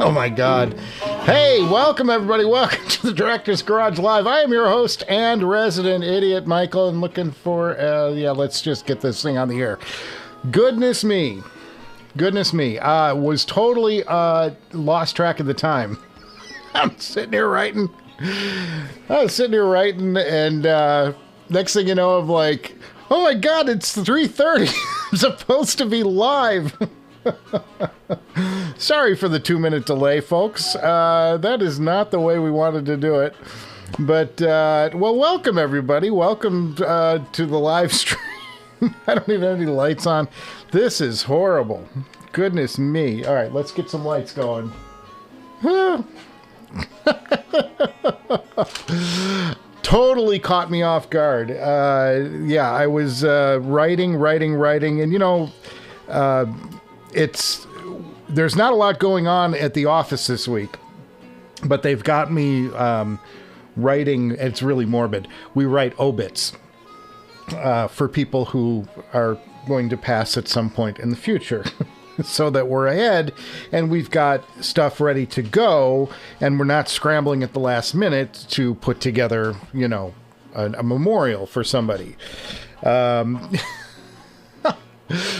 Oh my God. Hey, welcome everybody. Welcome to the Director's Garage Live. I am your host and resident idiot, Michael, and looking for, let's just get this thing on the air. Goodness me. Was totally lost track of the time. I'm sitting here writing. And next thing you know, I'm like, oh my God, it's 3:30. I'm supposed to be live. Sorry for the 2-minute delay, folks. That is not the way we wanted to do it. But, well, welcome, everybody. Welcome to the live stream. I don't even have any lights on. This is horrible. Goodness me. All right, let's get some lights going. Totally caught me off guard. I was writing, and, you know... there's not a lot going on at the office this week, but they've got me writing. It's really morbid. We write obits for people who are going to pass at some point in the future, so that we're ahead and we've got stuff ready to go, and we're not scrambling at the last minute to put together, you know, a memorial for somebody.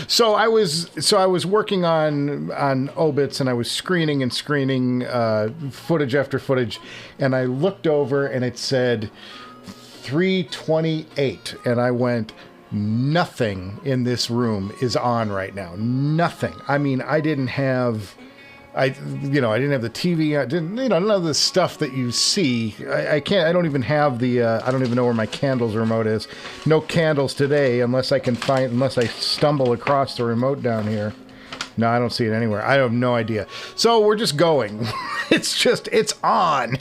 So I was working on obits, and I was screening footage after footage, and I looked over and it said 3:28, and I went, nothing in this room is on right now. Nothing. I mean, I didn't have the TV. I didn't, none of the stuff that you see. I don't even have I don't even know where my candles remote is. No candles today, unless I stumble across the remote down here. No, I don't see it anywhere. I have no idea. So we're just going. It's on.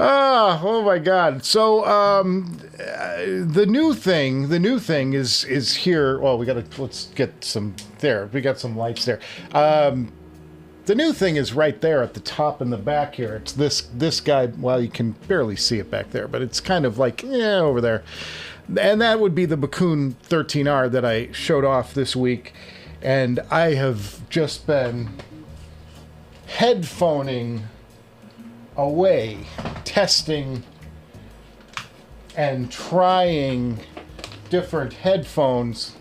Oh my God. So, the new thing is here. Well, let's get some there. We got some lights there. The new thing is right there at the top in the back here. It's this guy. Well, you can barely see it back there, but it's kind of like, over there. And that would be the Bakun 13R that I showed off this week. And I have just been headphoning away, testing and trying different headphones.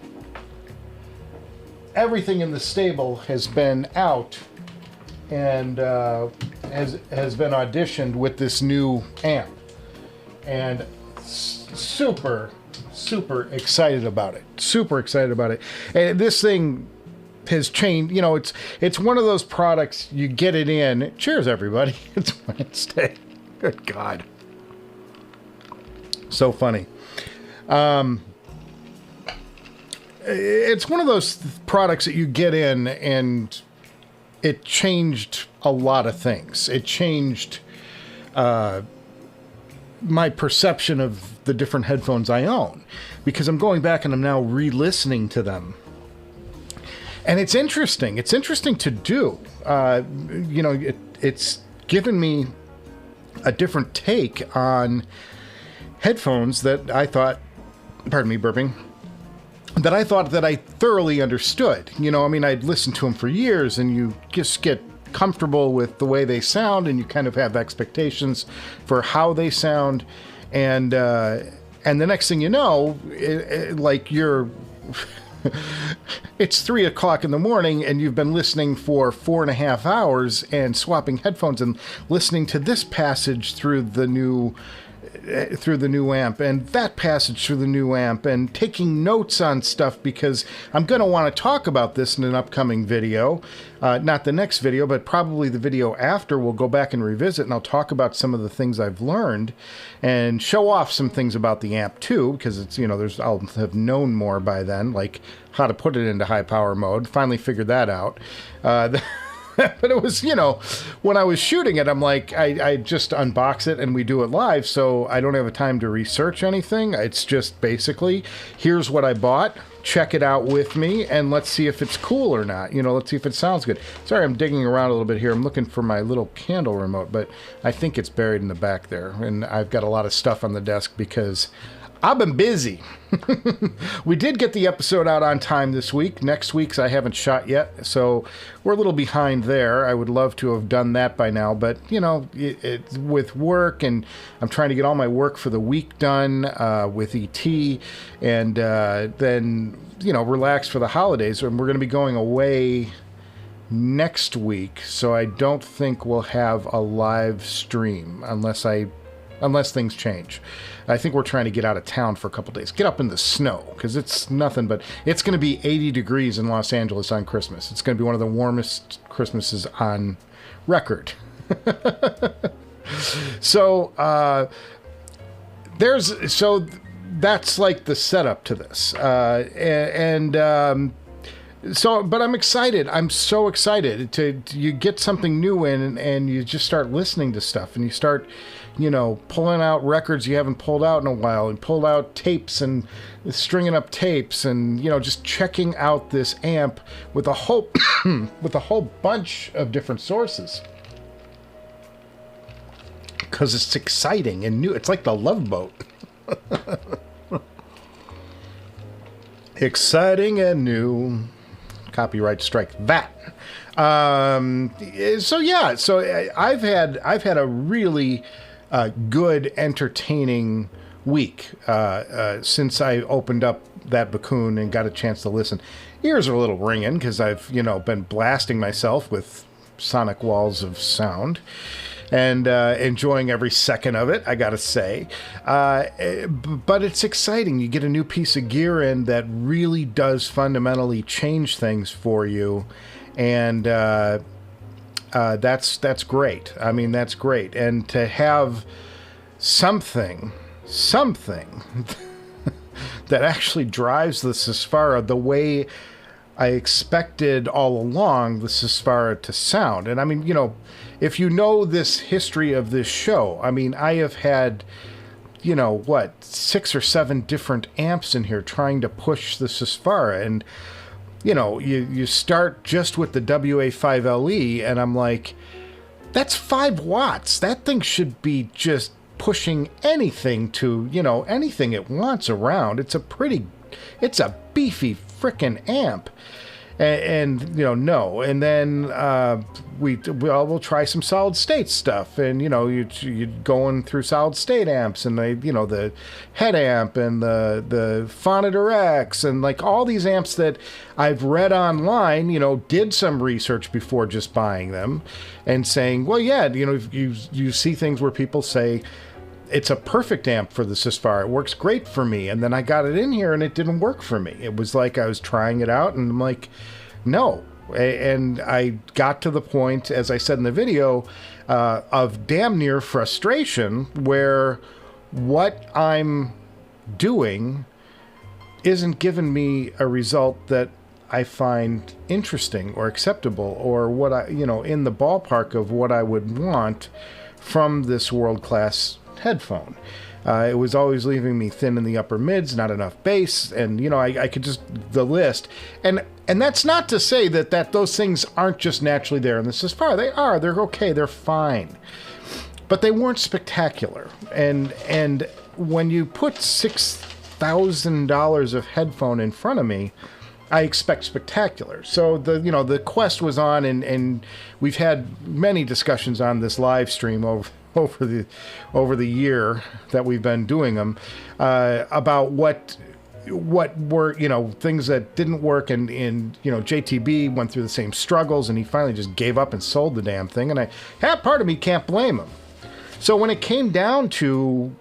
Everything in the stable has been out and has been auditioned with this new amp, and super excited about it. And this thing has changed. You know, it's one of those products, you get it in. Cheers, everybody. It's Wednesday. Good God. So funny. It's one of those products that you get in, and it changed a lot of things. It changed my perception of the different headphones I own, because I'm going back and I'm now re-listening to them. And it's interesting. It's interesting to do. It's given me a different take on headphones that I thought, pardon me, burping, that I thought that I thoroughly understood. You know, I mean, I'd listened to them for years, and you just get comfortable with the way they sound, and you kind of have expectations for how they sound. And the next thing you know, it's 3 o'clock in the morning, and you've been listening for 4.5 hours and swapping headphones and listening to this passage through the new amp, and that passage through the new amp, and taking notes on stuff, because I'm going to want to talk about this in an upcoming video. Not the next video, but probably the video after. We'll go back and revisit, and I'll talk about some of the things I've learned and show off some things about the amp too, because it's, I'll have known more by then, like how to put it into high power mode. Finally figured that out. But it was, when I was shooting it, I'm like, I just unbox it and we do it live, so I don't have a time to research anything. It's just basically, here's what I bought, check it out with me, and let's see if it's cool or not. Let's see if it sounds good. Sorry, I'm digging around a little bit here. I'm looking for my little candle remote, but I think it's buried in the back there. And I've got a lot of stuff on the desk because I've been busy. We did get the episode out on time this week. Next week's I haven't shot yet, so we're a little behind there. I would love to have done that by now, but, you know, with work, and I'm trying to get all my work for the week done with ET, and then, you know, relax for the holidays. And we're going to be going away next week, so I don't think we'll have a live stream unless things change. I think we're trying to get out of town for a couple days. Get up in the snow, because it's nothing but... It's going to be 80 degrees in Los Angeles on Christmas. It's going to be one of the warmest Christmases on record. So, that's like the setup to this. But I'm excited. I'm so excited to you get something new in, and you just start listening to stuff, and you start, you know, pulling out records you haven't pulled out in a while, and pulled out tapes and stringing up tapes, and, you know, just checking out this amp with a whole with a whole bunch of different sources, because it's exciting and new. It's like the Love Boat. Exciting and new. Copyright strike that. So I've had a really good, entertaining week since I opened up that Bakun and got a chance to listen. Ears are a little ringing because I've, you know, been blasting myself with sonic walls of sound and enjoying every second of it, I gotta say. But it's exciting. You get a new piece of gear in that really does fundamentally change things for you, and that's great. I mean, that's great. And to have something that actually drives the Susvara the way I expected all along the Susvara to sound. And I mean, you know, if you know this history of this show, I mean, I have had, you know, what, 6 or 7 different amps in here trying to push the Susvara. And, you know, you start just with the WA5LE, and I'm like, that's 5 watts. That thing should be just pushing anything to, you know, anything it wants around. It's a beefy frickin' amp. And you know, no. And then we'll try some solid state stuff, and, you know, you going through solid state amps, and you know, the head amp and the Phonitor X, and like all these amps that I've read online, you know, did some research before just buying them, and saying, well, yeah, you know, you see things where people say, it's a perfect amp for the Susvara. It works great for me. And then I got it in here and it didn't work for me. It was like I was trying it out and I'm like, no. And I got to the point, as I said in the video, of damn near frustration, where what I'm doing isn't giving me a result that I find interesting or acceptable, or what I, you know, in the ballpark of what I would want from this world-class headphone. It was always leaving me thin in the upper mids, not enough bass, and, you know, I could just, the list. And that's not to say that those things aren't just naturally there in the Susvara. They are. They're okay. They're fine. But they weren't spectacular. And when you put $6,000 of headphone in front of me, I expect spectacular. So the quest was on, and we've had many discussions on this live stream over the year that we've been doing them, about what were, you know, things that didn't work, and you know, JTB went through the same struggles, and he finally just gave up and sold the damn thing, and part of me can't blame him. So when it came down to,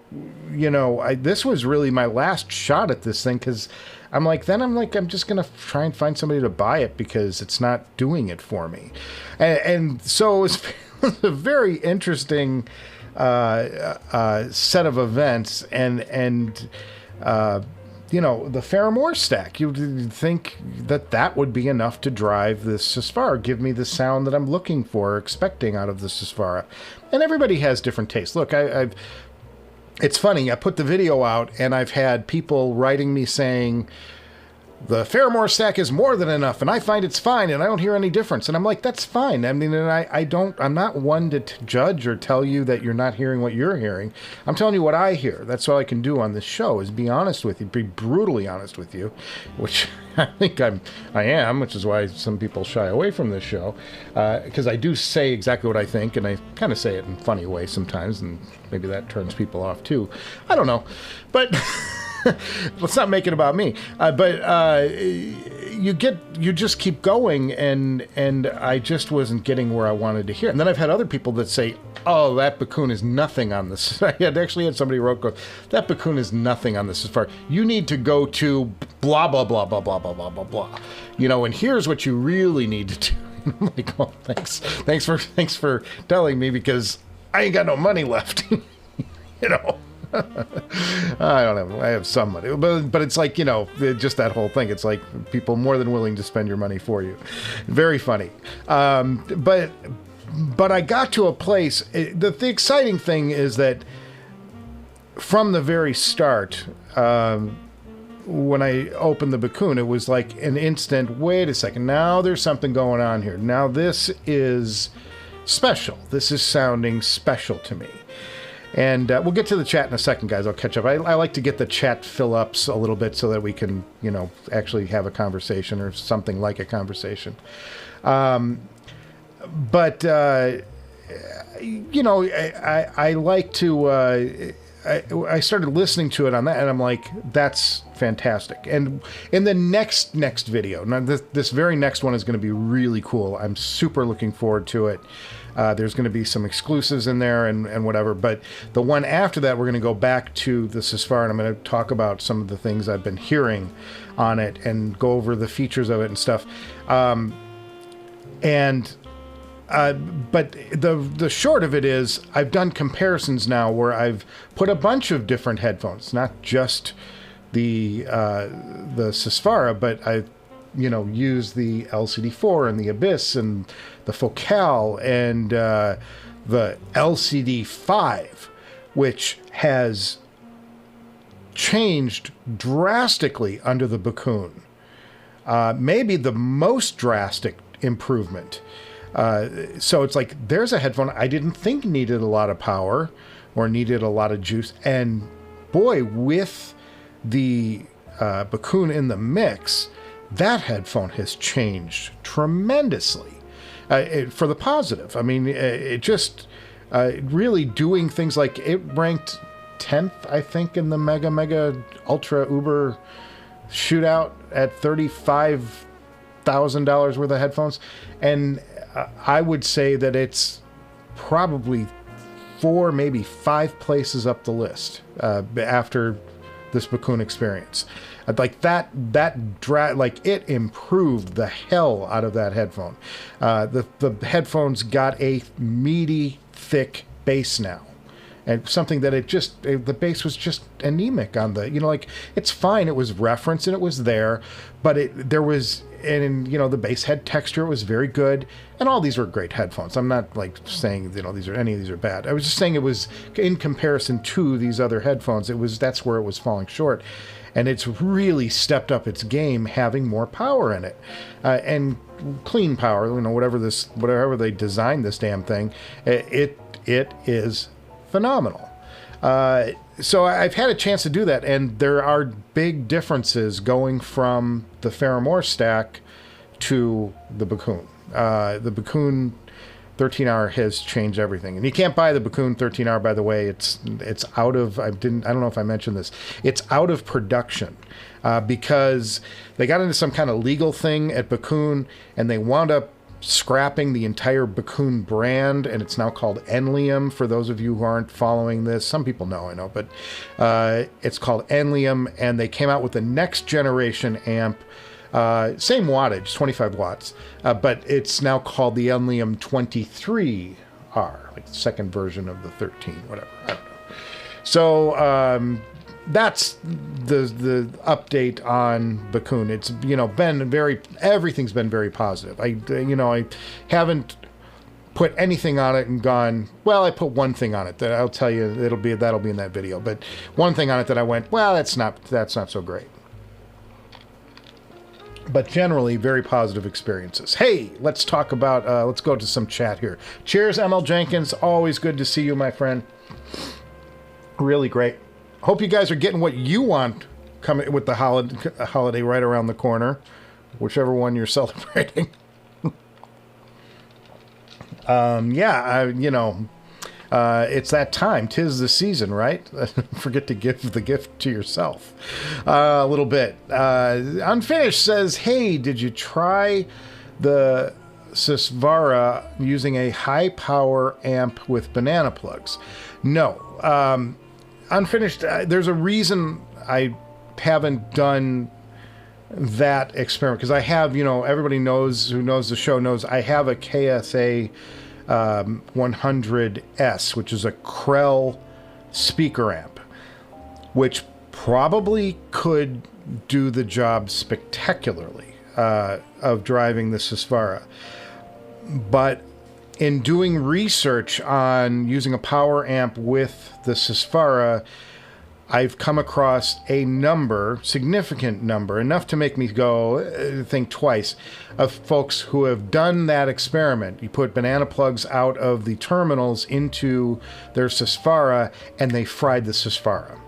you know, this was really my last shot at this thing, because I'm just going to try and find somebody to buy it because it's not doing it for me. And so it's a very interesting set of events, and you know, the Faramore stack, you'd think that would be enough to drive this Susvara, give me the sound that I'm looking for, expecting out of the Susvara. And everybody has different tastes. Look, it's funny, I put the video out, and I've had people writing me saying, the Fairmore stack is more than enough, and I find it's fine, and I don't hear any difference. And I'm like, that's fine. I mean, and I'm not one to judge or tell you that you're not hearing what you're hearing. I'm telling you what I hear. That's all I can do on this show, is be honest with you, be brutally honest with you, which I think I am, which is why some people shy away from this show, because I do say exactly what I think, and I kind of say it in a funny way sometimes, and maybe that turns people off too. I don't know, but... Let's not make it about me. You just keep going, and I just wasn't getting where I wanted to hear. And then I've had other people that say, "Oh, that Bakun is nothing on this." I actually had somebody wrote, "That Bakun is nothing on this as far. You need to go to blah blah blah blah blah blah blah blah blah. You know, and here's what you really need to do." And I'm like, "Oh, thanks for telling me, because I ain't got no money left." You know. I have some money, but it's like, you know, just that whole thing. It's like people more than willing to spend your money for you. Very funny. But I got to a place. The exciting thing is that from the very start, when I opened the Bakun, it was like an instant, wait a second, now there's something going on here. Now this is special. This is sounding special to me. And we'll get to the chat in a second, guys. I'll catch up. I like to get the chat fill-ups a little bit so that we can, you know, actually have a conversation or something like a conversation. But you know, I like to... I started listening to it on that, and I'm like, that's fantastic. And in the next video, now this very next one is going to be really cool. I'm super looking forward to it. There's going to be some exclusives in there and whatever. But the one after that, we're going to go back to the Susvara, and I'm going to talk about some of the things I've been hearing on it and go over the features of it and stuff. But the short of it is, I've done comparisons now where I've put a bunch of different headphones, not just the Susvara, but I've, you know, used the LCD-4 and the Abyss and the Focal and the LCD-5, which has changed drastically under the Bakun. Maybe the most drastic improvement. So it's like, there's a headphone I didn't think needed a lot of power or needed a lot of juice. And boy, with the Bakun in the mix, that headphone has changed tremendously for the positive. I mean, it just really doing things like, it ranked 10th, I think, in the Mega Ultra Uber shootout at $35,000 worth of headphones. And I would say that it's probably 4, maybe 5 places up the list after this Bakun experience. Like like it improved the hell out of that headphone. The headphones got a meaty, thick bass now. And something that the bass was just anemic on the, you know, like, it's fine. It was referenced and it was there, but there was, and you know, the bass had texture. It was very good. And all these were great headphones. I'm not like saying, you know, any of these are bad. I was just saying it was in comparison to these other headphones. That's where it was falling short. And it's really stepped up its game, having more power in it, and clean power. You know, whatever they designed this damn thing, it is phenomenal. So I've had a chance to do that, and there are big differences going from the Fairmore stack to the Bakun. The Bakun 13R has changed everything, and you can't buy the Bakun 13R. By the way, it's out of. I don't know if I mentioned this. It's out of production because they got into some kind of legal thing at Bakun, and they wound up scrapping the entire Bakun brand, and it's now called Enlium. For those of you who aren't following this, some people know, I know, but it's called Enlium, and they came out with the next generation amp. Same wattage, 25 watts, but it's now called the Enlium 23R, like the second version of the 13, whatever, I don't know. So that's the update on Bakun. It's, you know, everything's been very positive. I haven't put anything on it and gone, well, I put one thing on it that I'll tell you that'll be in that video, but one thing on it that I went, well, that's not so great. But generally, very positive experiences. Hey, let's talk about, let's go to some chat here. Cheers, ML Jenkins. Always good to see you, my friend. Really great. Hope you guys are getting what you want coming with the holiday right around the corner, whichever one you're celebrating. It's that time. 'Tis the season, right? Forget to give the gift to yourself. A little bit. Unfinished says, hey, did you try the Susvara using a high power amp with banana plugs? No. Unfinished, there's a reason I haven't done that experiment, because I have, everybody knows, who knows the show knows, I have a KSA 100S, which is a Krell speaker amp, which probably could do the job spectacularly of driving the Susvara. But in doing research on using a power amp with the Susvara, I've come across a significant number, enough to make me go think twice, of folks who have done that experiment. You put banana plugs out of the terminals into their Susvara, and they fried the Susvara.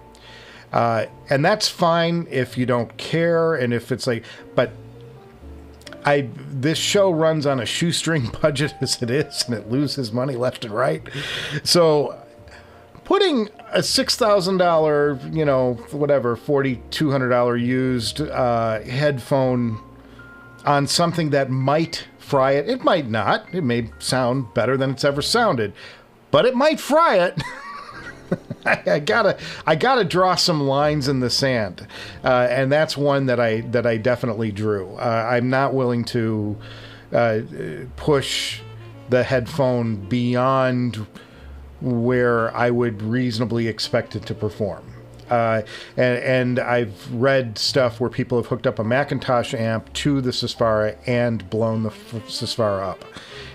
And that's fine if you don't care, and if it's like, but this show runs on a shoestring budget as it is, and it loses money left and right. So putting a $6,000, whatever, $4,200 used headphone on something that might fry it. It might not. It may sound better than it's ever sounded, but it might fry it. I gotta draw some lines in the sand, and that's one that I definitely drew. I'm not willing to push the headphone beyond where I would reasonably expect it to perform. And I've read stuff where people have hooked up a Macintosh amp to the Susvara and blown the Susvara up.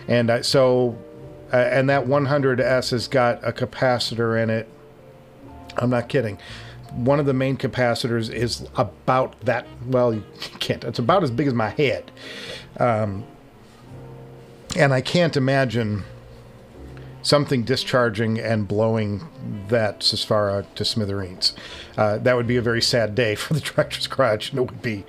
And and that 100S has got a capacitor in it. I'm not kidding. One of the main capacitors is about that, well, you can't, it's about as big as my head. And I can't imagine something discharging and blowing that Susvara to smithereens. That would be a very sad day for the Director's Garage, and it would be,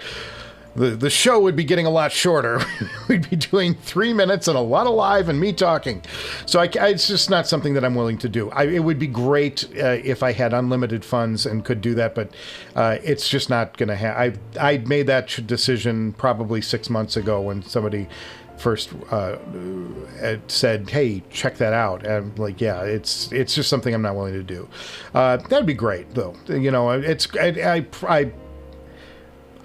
the show would be getting a lot shorter. We'd be doing 3 minutes and a lot of live and me talking. So it's just not something that I'm willing to do. It would be great if I had unlimited funds and could do that, but it's just not going to happen. I made that decision probably 6 months ago when somebody first said, hey, check that out. And I'm like, yeah, it's just something I'm not willing to do. That'd be great, though.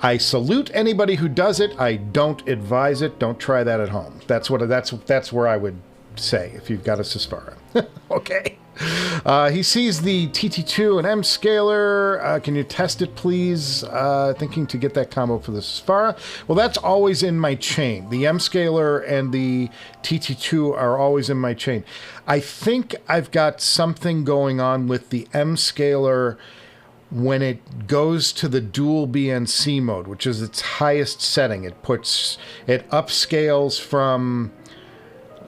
I salute anybody who does it. I don't advise it. Don't try that at home. That's where I would say if you've got a Susvara. Okay. He sees the TT2 and M scaler. Can you test it, please? Thinking to get that combo for the Susvara. Well, that's always in my chain. The M scaler and the TT2 are always in my chain. I think I've got something going on with the M scaler when it goes to the dual BNC mode, which is its highest setting. It upscales from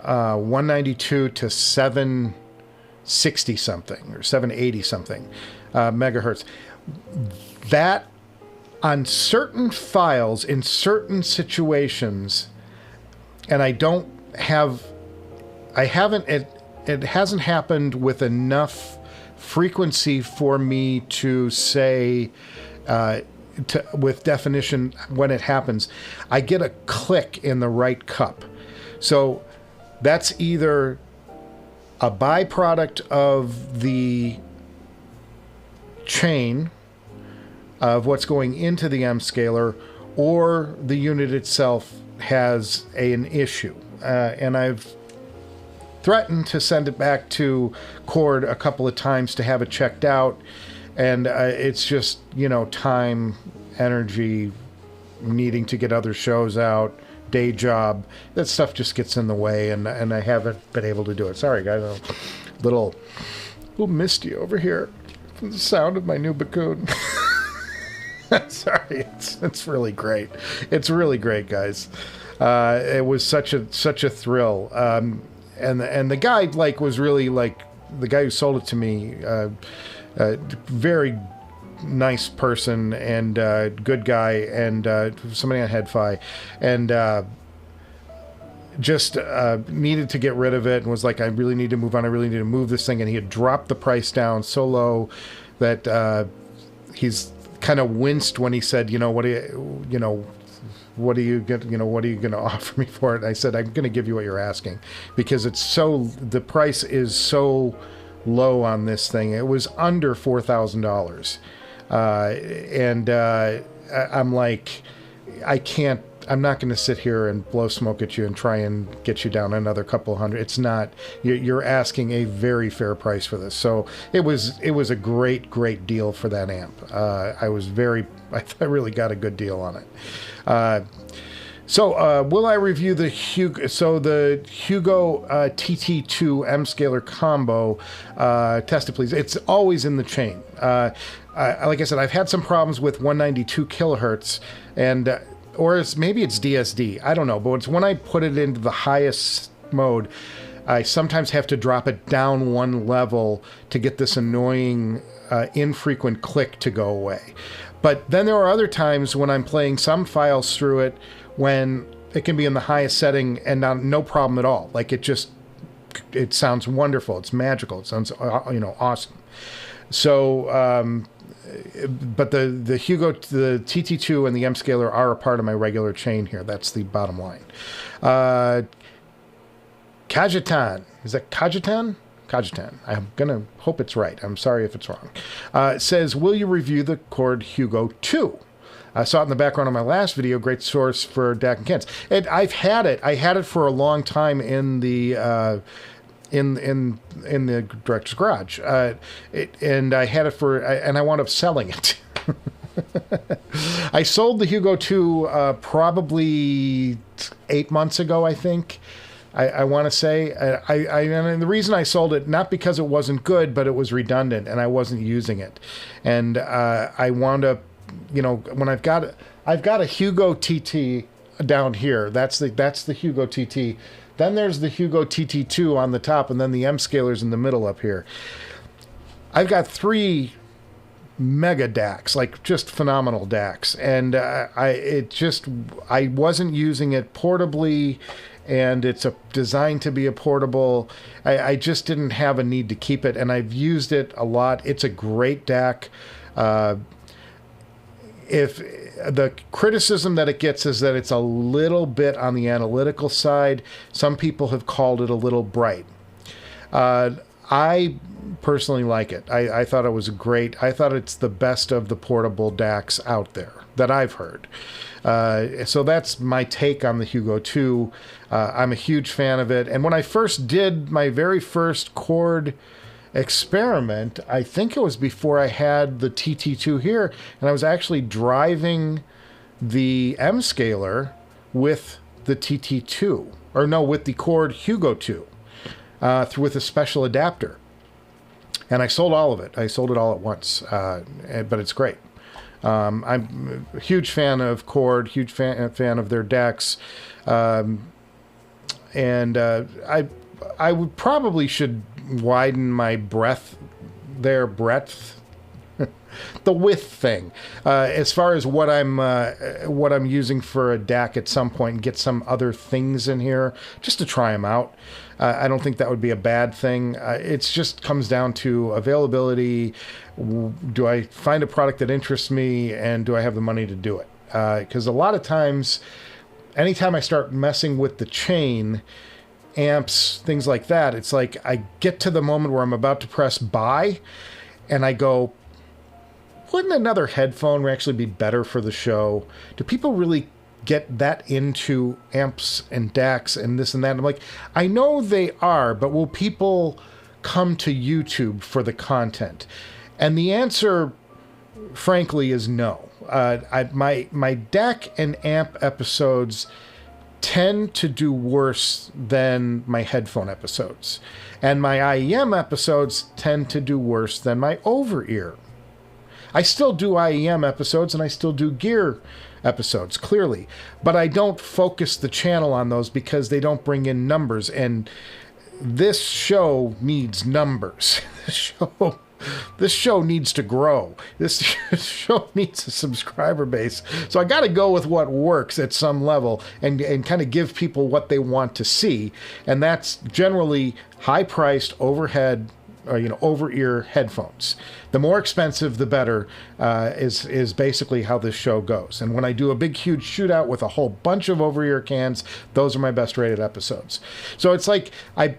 192 to 760 something or 780 something megahertz. That on certain files in certain situations, and it hasn't happened with enough frequency for me to say with definition when it happens. I get a click in the right cup. So that's either a byproduct of the chain of what's going into the M scaler, or the unit itself has an issue. And I've threatened to send it back to Cord a couple of times to have it checked out, and it's just, time, energy, needing to get other shows out, day job, that stuff just gets in the way, and I haven't been able to do it. Sorry, guys, a little misty over here from the sound of my new Bakun. Sorry, it's really great. It's really great, guys. It was such a thrill. And the guy was really the guy who sold it to me. Very nice person and good guy, and somebody on HeadFi, and just needed to get rid of it, and was like, I really need to move on. I really need to move this thing. And he had dropped the price down so low that he's kind of winced when he said, what are you going to offer me for it? And I said, I'm going to give you what you're asking, because the price is so low on this thing. It was under $4,000. And I'm like, I'm not going to sit here and blow smoke at you and try and get you down another couple hundred. It's not, you're asking a very fair price for this. So it was a great deal for that amp. I really got a good deal on it. So will I review the Hugo? So the Hugo TT2 M scaler combo. Test it, please. It's always in the chain. Like I said, I've had some problems with 192 kilohertz, and or maybe it's DSD. I don't know, but it's when I put it into the highest mode, I sometimes have to drop it down one level to get this annoying infrequent click to go away. But then there are other times when I'm playing some files through it when it can be in the highest setting and no problem at all. It sounds wonderful. It's magical. It sounds awesome. So, but the Hugo, the TT2 and the M scaler are a part of my regular chain here. That's the bottom line. Kajitan. Is that Kajitan? Kajitan. I'm going to hope it's right. I'm sorry if it's wrong. Says, will you review the Chord Hugo 2? I saw it in the background of my last video. Great source for DAC and Kents. And I've had it. I had it for a long time in the in the director's garage. And I had it and I wound up selling it. I sold the Hugo 2 probably 8 months ago, I think. I want to say. And the reason I sold it, not because it wasn't good, but it was redundant and I wasn't using it. And I wound up, when I've got a Hugo TT down here. That's the Hugo TT. Then there's the Hugo TT2 on the top, and then the M scalers in the middle up here. I've got 3 mega DACs, just phenomenal DACs, and I wasn't using it portably, and it's designed to be a portable. I just didn't have a need to keep it, and I've used it a lot. It's a great DAC. If the criticism that it gets is that it's a little bit on the analytical side, some people have called it a little bright. I personally like it. I thought it was great. I thought it's the best of the portable DACs out there that I've heard. So that's my take on the Hugo 2. I'm a huge fan of it. And when I first did my very first Chord experiment, I think it was before I had the TT2 here, and I was actually driving the M scaler with the TT2, with the Chord Hugo 2, with a special adapter. And I sold all of it. I sold it all at once, but it's great. I'm a huge fan of Chord, huge fan of their DACs, and I would probably should widen my breadth, the width thing, as far as what I'm using for a DAC at some point, and get some other things in here just to try them out. I don't think that would be a bad thing. It just comes down to availability. Do I find a product that interests me, and do I have the money to do it? Because a lot of times, anytime I start messing with the chain, amps, things like that, it's like I get to the moment where I'm about to press buy, and I go, wouldn't another headphone actually be better for the show? Do people really get that into amps and DACs and this and that? And I'm like, I know they are, but will people come to YouTube for the content? And the answer, frankly, is no. My DAC and amp episodes tend to do worse than my headphone episodes. And my IEM episodes tend to do worse than my over-ear. I still do IEM episodes and I still do gear episodes, clearly. But I don't focus the channel on those because they don't bring in numbers. And this show needs numbers. This show needs to grow. This show needs a subscriber base. So I got to go with what works at some level and kind of give people what they want to see. And that's generally high-priced overhead, over-ear headphones. The more expensive, the better, is basically how this show goes. And when I do a big, huge shootout with a whole bunch of over-ear cans, those are my best rated episodes. So it's like at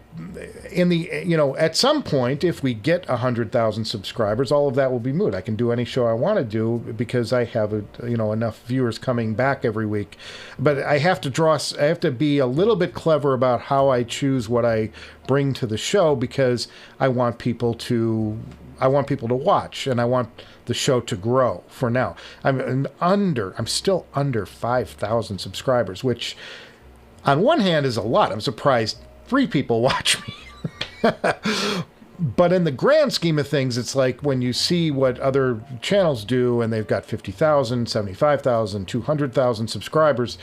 some point, if we get 100,000 subscribers, all of that will be moot. I can do any show I want to do because I have enough viewers coming back every week. But I have to be a little bit clever about how I choose what I bring to the show, because I want people to watch, and I want the show to grow. For now, I'm still under 5,000 subscribers, which on one hand is a lot. I'm surprised 3 people watch me. But in the grand scheme of things, it's like when you see what other channels do and they've got 50,000, 75,000, 200,000 subscribers,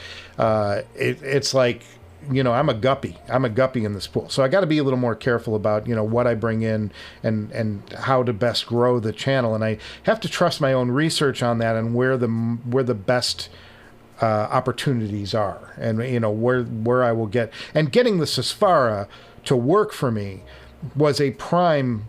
it's like, I'm a guppy. I'm a guppy in this pool. So I got to be a little more careful about, what I bring in and how to best grow the channel. And I have to trust my own research on that and where the best opportunities are, and, where I will get. And getting the Susvara to work for me was a prime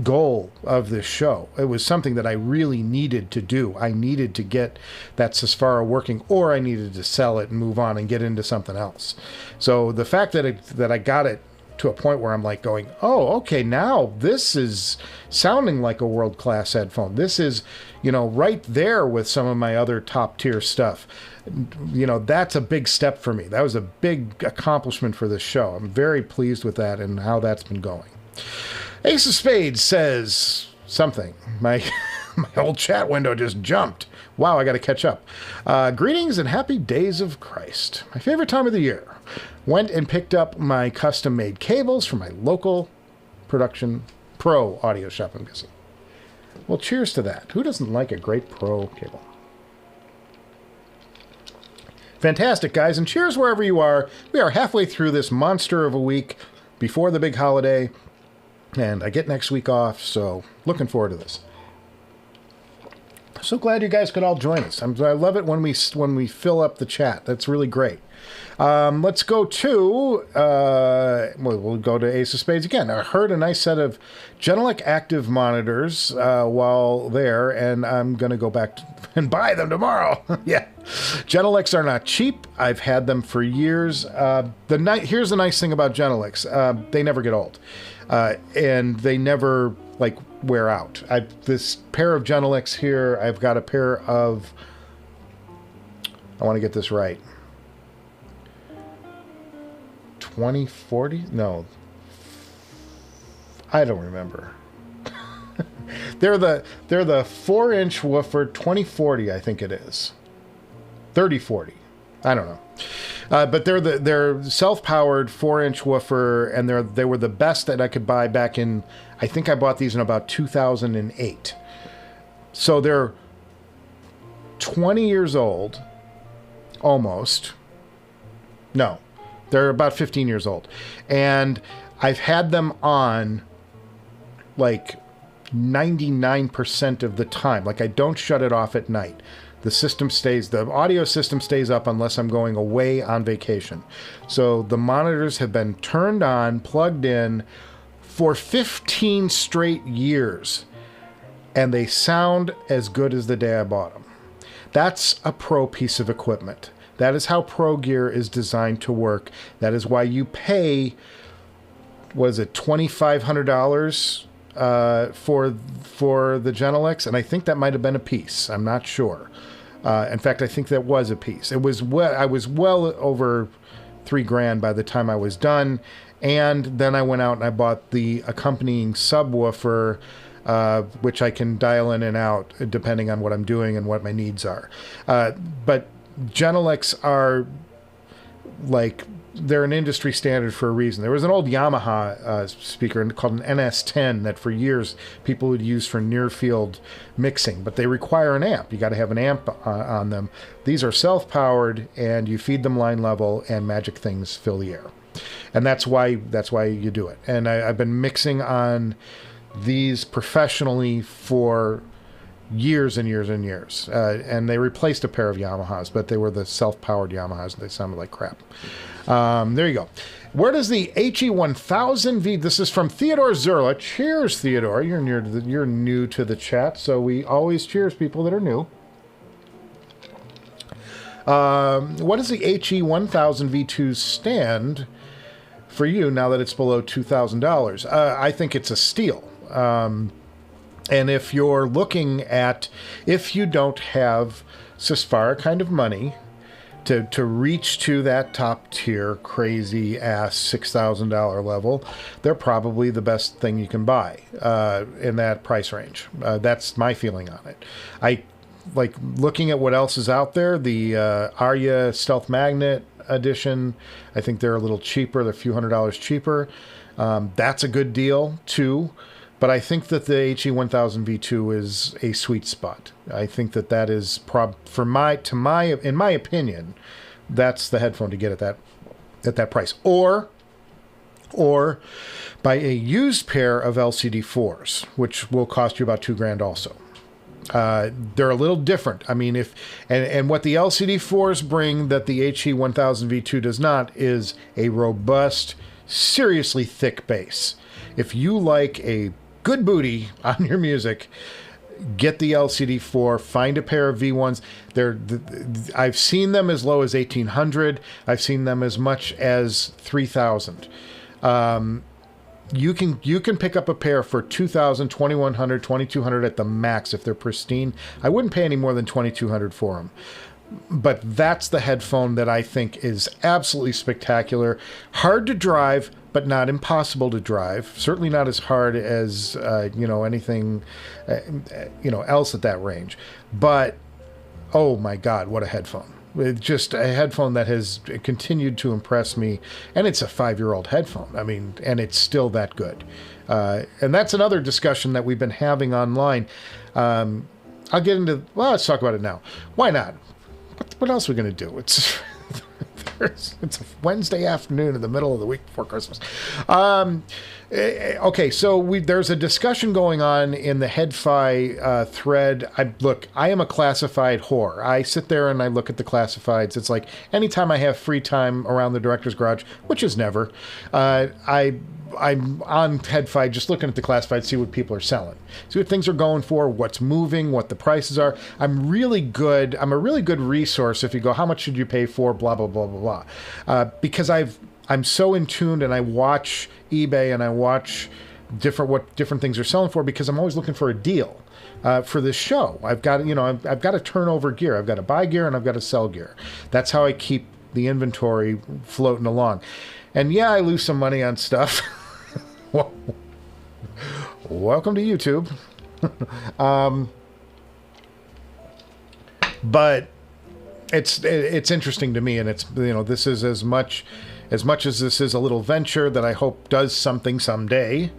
goal of this show. It was something that I really needed to do. I needed to get that Susvara working, or I needed to sell it and move on and get into something else. So the fact that I got it to a point where I'm like going, oh, okay, now this is sounding like a world-class headphone. This is, right there with some of my other top-tier stuff. That's a big step for me. That was a big accomplishment for this show. I'm very pleased with that and how that's been going. Ace of Spades says something. My old chat window just jumped. Wow, I got to catch up. Greetings and happy days of Christ. My favorite time of the year. Went and picked up my custom-made cables from my local production pro audio shop, I'm guessing. Well, cheers to that. Who doesn't like a great pro cable? Fantastic, guys, and cheers wherever you are. We are halfway through this monster of a week before the big holiday. And I get next week off, so looking forward to this. So glad you guys could all join us. I love it when we fill up the chat. That's really great. Let's go to we'll go to Ace of Spades again. I heard a nice set of Genelec active monitors while there, and I'm going to go back and buy them tomorrow. Yeah, Genelecs are not cheap. I've had them for years. Here's the nice thing about Genelecs: they never get old. And they never wear out. This pair of Genelecs here, I've got a pair of, I want to get this right, 2040? No, I don't remember. they're the 4-inch woofer 2040, I think it is. 3040. I don't know. But they're self-powered 4-inch woofer, and they were the best that I could buy back in, I think I bought these in about 2008. So they're 20 years old, almost. No, they're about 15 years old. And I've had them on 99% of the time. I don't shut it off at night. The audio system stays up unless I'm going away on vacation. So the monitors have been turned on, plugged in for 15 straight years, and they sound as good as the day I bought them. That's a pro piece of equipment. That is how pro gear is designed to work. That is why you pay, was it $2,500 for the Genelecs, and I think that might have been a piece. I'm not sure. In fact, I think that was a piece. I was well over $3,000 by the time I was done, and then I went out and I bought the accompanying subwoofer, which I can dial in and out depending on what I'm doing and what my needs are. But Genelecs are they're an industry standard for a reason. There was an old Yamaha speaker called an NS10 that for years people would use for near field mixing, but they require an amp. You got to have an amp on them. These are self-powered, and you feed them line level, and magic things fill the air. And that's why you do it. And I've been mixing on these professionally for years and years and years. And they replaced a pair of Yamahas, but they were the self-powered Yamahas. They sounded like crap. There you go. Where does the HE1000V... This is from Theodore Zerla. Cheers, Theodore. You're new to the chat, so we always cheers people that are new. What does the HE1000V2 stand for you now that it's below $2,000? I think it's a steal. And if you're looking at, if you don't have Susvara kind of money to reach to that top tier crazy ass $6,000 level, they're probably the best thing you can buy in that price range. That's my feeling on it. I like looking at what else is out there. The Arya Stealth Magnet edition, I think they're a little cheaper. They're a few $100s cheaper. That's a good deal too. But I think that the HE1000V2 is a sweet spot. I think that is in my opinion, that's the headphone to get at that price. Or buy a used pair of LCD-4s, which will cost you about $2,000 also. They're a little different. I mean, and what the LCD-4s bring that the HE1000V2 does not is a robust, seriously thick bass. If you like a good booty on your music, get the LCD-4, find a pair of V1s. I've seen them as low as $1,800. I've seen them as much as $3,000. You can pick up a pair for $2,000, $2,100, $2,200 at the max if they're pristine. I wouldn't pay any more than $2,200 for them. But that's the headphone that I think is absolutely spectacular. Hard to drive, but not impossible to drive. Certainly not as hard as anything else at that range. But oh my God, what a headphone! It's just a headphone that has continued to impress me, and it's a 5-year-old headphone. I mean, and it's still that good. And that's another discussion that we've been having online. I'll get into. Well, let's talk about it now. Why not? What else are we going to do? It's a Wednesday afternoon in the middle of the week before Christmas. Okay, so there's a discussion going on in the HeadFi thread. I am a classified whore. I sit there and I look at the classifieds. It's like anytime I have free time around the director's garage, which is never, I'm on HeadFi just looking at the classifieds, see what people are selling, see what things are going for, what's moving, what the prices are. I'm a really good resource if you go, how much should you pay for blah, blah, blah, blah, blah. Because I'm so in tune, and I watch eBay and I watch what different things are selling for, because I'm always looking for a deal. For this show, I've got to turn over gear. I've got to buy gear and I've got to sell gear. That's how I keep the inventory floating along. And yeah, I lose some money on stuff. Welcome to YouTube. But it's interesting to me, and it's this is as much as this is a little venture that I hope does something someday,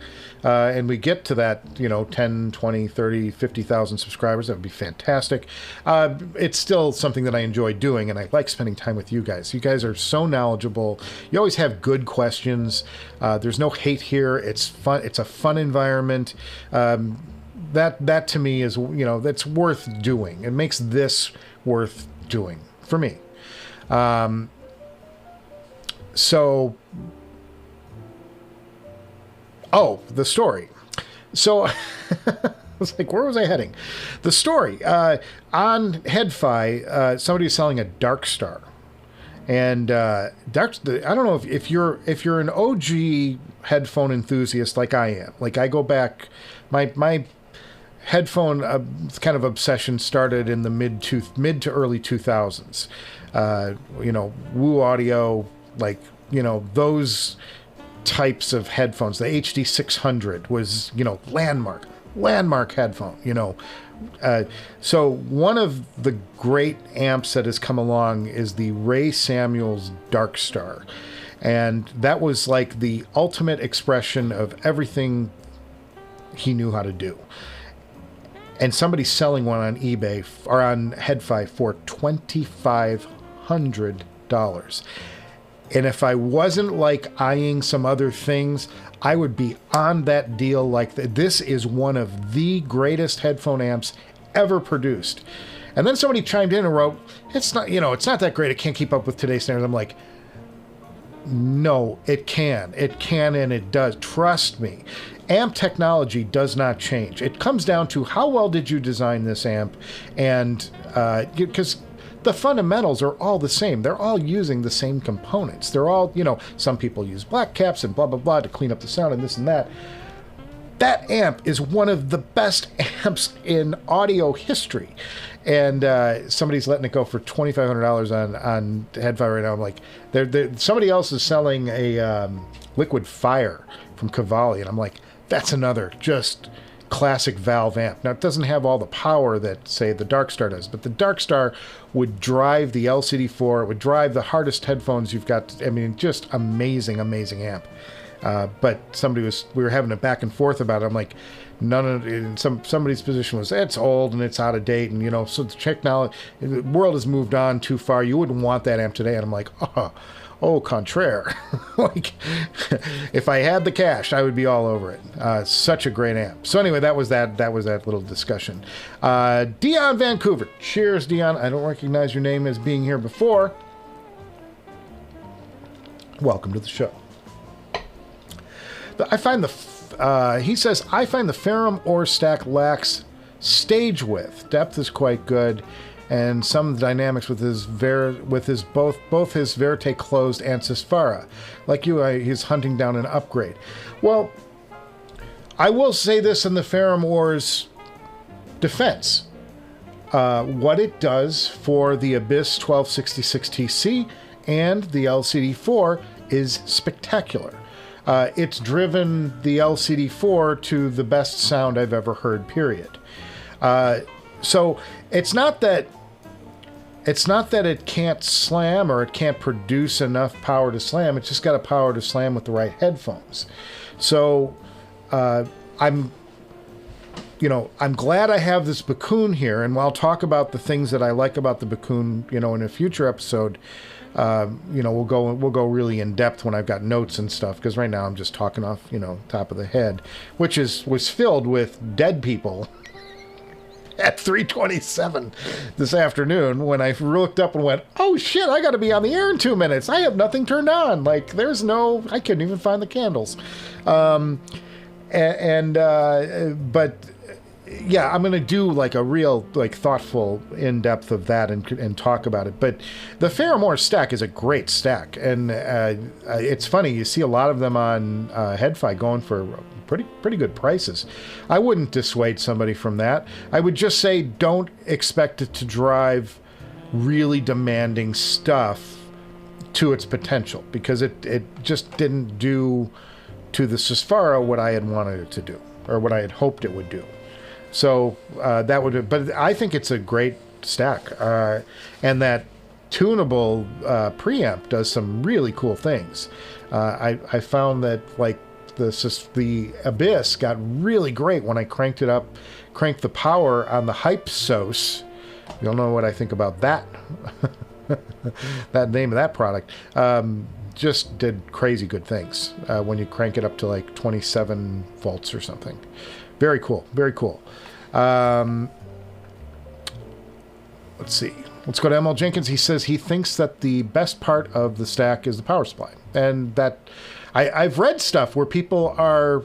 and we get to that 10, 20, 30, 50,000 subscribers. That would be fantastic. It's still something that I enjoy doing, and I like spending time with you guys. You guys are so knowledgeable. You always have good questions. There's no hate here. It's fun. It's a fun environment. That to me is that's worth doing. It makes this worth doing for me. So, the story. So, I was like, where was I heading? The story. On HeadFi, somebody is selling a Dark Star. And I don't know if you're an OG headphone enthusiast like I am. Like, I go back, my headphone kind of obsession started in the mid to early 2000s. Woo Audio, those types of headphones. The HD-600 was, landmark headphone, So one of the great amps that has come along is the Ray Samuels Dark Star. And that was like the ultimate expression of everything he knew how to do. And somebody's selling one on eBay or on Headfi for $2,500. And if I wasn't like eyeing some other things, I would be on that deal like that. This is one of the greatest headphone amps ever produced. And then somebody chimed in and wrote, it's not, it's not that great. It can't keep up with today's standards. I'm like, no, it can. It can and it does. Trust me. Amp technology does not change. It comes down to how well did you design this amp, and because the fundamentals are all the same. They're all using the same components. They're all, some people use black caps and blah, blah, blah to clean up the sound and this and that. That amp is one of the best amps in audio history. And somebody's letting it go for $2,500 on Headphone right now. I'm like, somebody else is selling a Liquid Fire from Cavalli, and I'm like, that's another just classic Valve amp. Now, it doesn't have all the power that, say, the Darkstar does, but the Darkstar would drive the LCD-4. It would drive the hardest headphones you've got. I mean, just amazing, amazing amp. But we were having a back and forth about it. I'm like, somebody's position was, it's old and it's out of date, and, so the technology, the world has moved on too far. You wouldn't want that amp today. And I'm like, au contraire. Like, if I had the cash, I would be all over it. Such a great amp. So anyway, that was that little discussion. Dion Vancouver. Cheers, Dion. I don't recognize your name as being here before. Welcome to the show. He says, I find the Ferrum ore stack lacks stage width. Depth is quite good, and some of the dynamics with his both his Verite closed and Susvara. Like you, he's hunting down an upgrade. Well, I will say this in the Ferrum ore's defense. What it does for the Abyss 1266TC and the LCD-4 is spectacular. It's driven the LCD-4 to the best sound I've ever heard, period. So it's not that it can't slam or it can't produce enough power to slam. It's just got a power to slam with the right headphones. So I'm glad I have this Bakun here, and I'll talk about the things that I like about the Bakun, in a future episode. We'll go really in depth when I've got notes and stuff, because right now I'm just talking off, top of the head, which was filled with dead people at 3:27 this afternoon when I looked up and went, oh shit, I got to be on the air in 2 minutes. I have nothing turned on. Like, I couldn't even find the candles. But yeah, I'm going to do like a real, thoughtful in-depth of that and talk about it. But the Ferrum ore stack is a great stack. And it's funny, you see a lot of them on Headfi going for pretty good prices. I wouldn't dissuade somebody from that. I would just say don't expect it to drive really demanding stuff to its potential, because it just didn't do to the Susvara what I had wanted it to do, or what I had hoped it would do. So but I think it's a great stack, and that tunable preamp does some really cool things. I found that the Abyss got really great when I cranked the power on the Hypsos. You'll know what I think about that. That name of that product just did crazy good things when you crank it up to 27 volts or something. Very cool. Very cool. Let's see. Let's go to ML Jenkins. He says he thinks that the best part of the stack is the power supply. And that I've read stuff where people are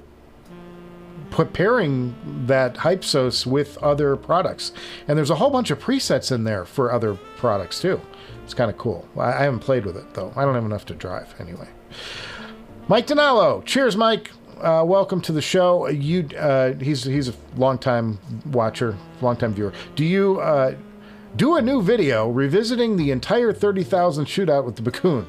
pairing that Hypsos with other products. And there's a whole bunch of presets in there for other products too. It's kind of cool. I haven't played with it though. I don't have enough to drive anyway. Mike Donalo. Cheers, Mike. Welcome to the show. He's a longtime watcher, longtime viewer. Do you do a new video revisiting the entire 30,000 shootout with the Bakun?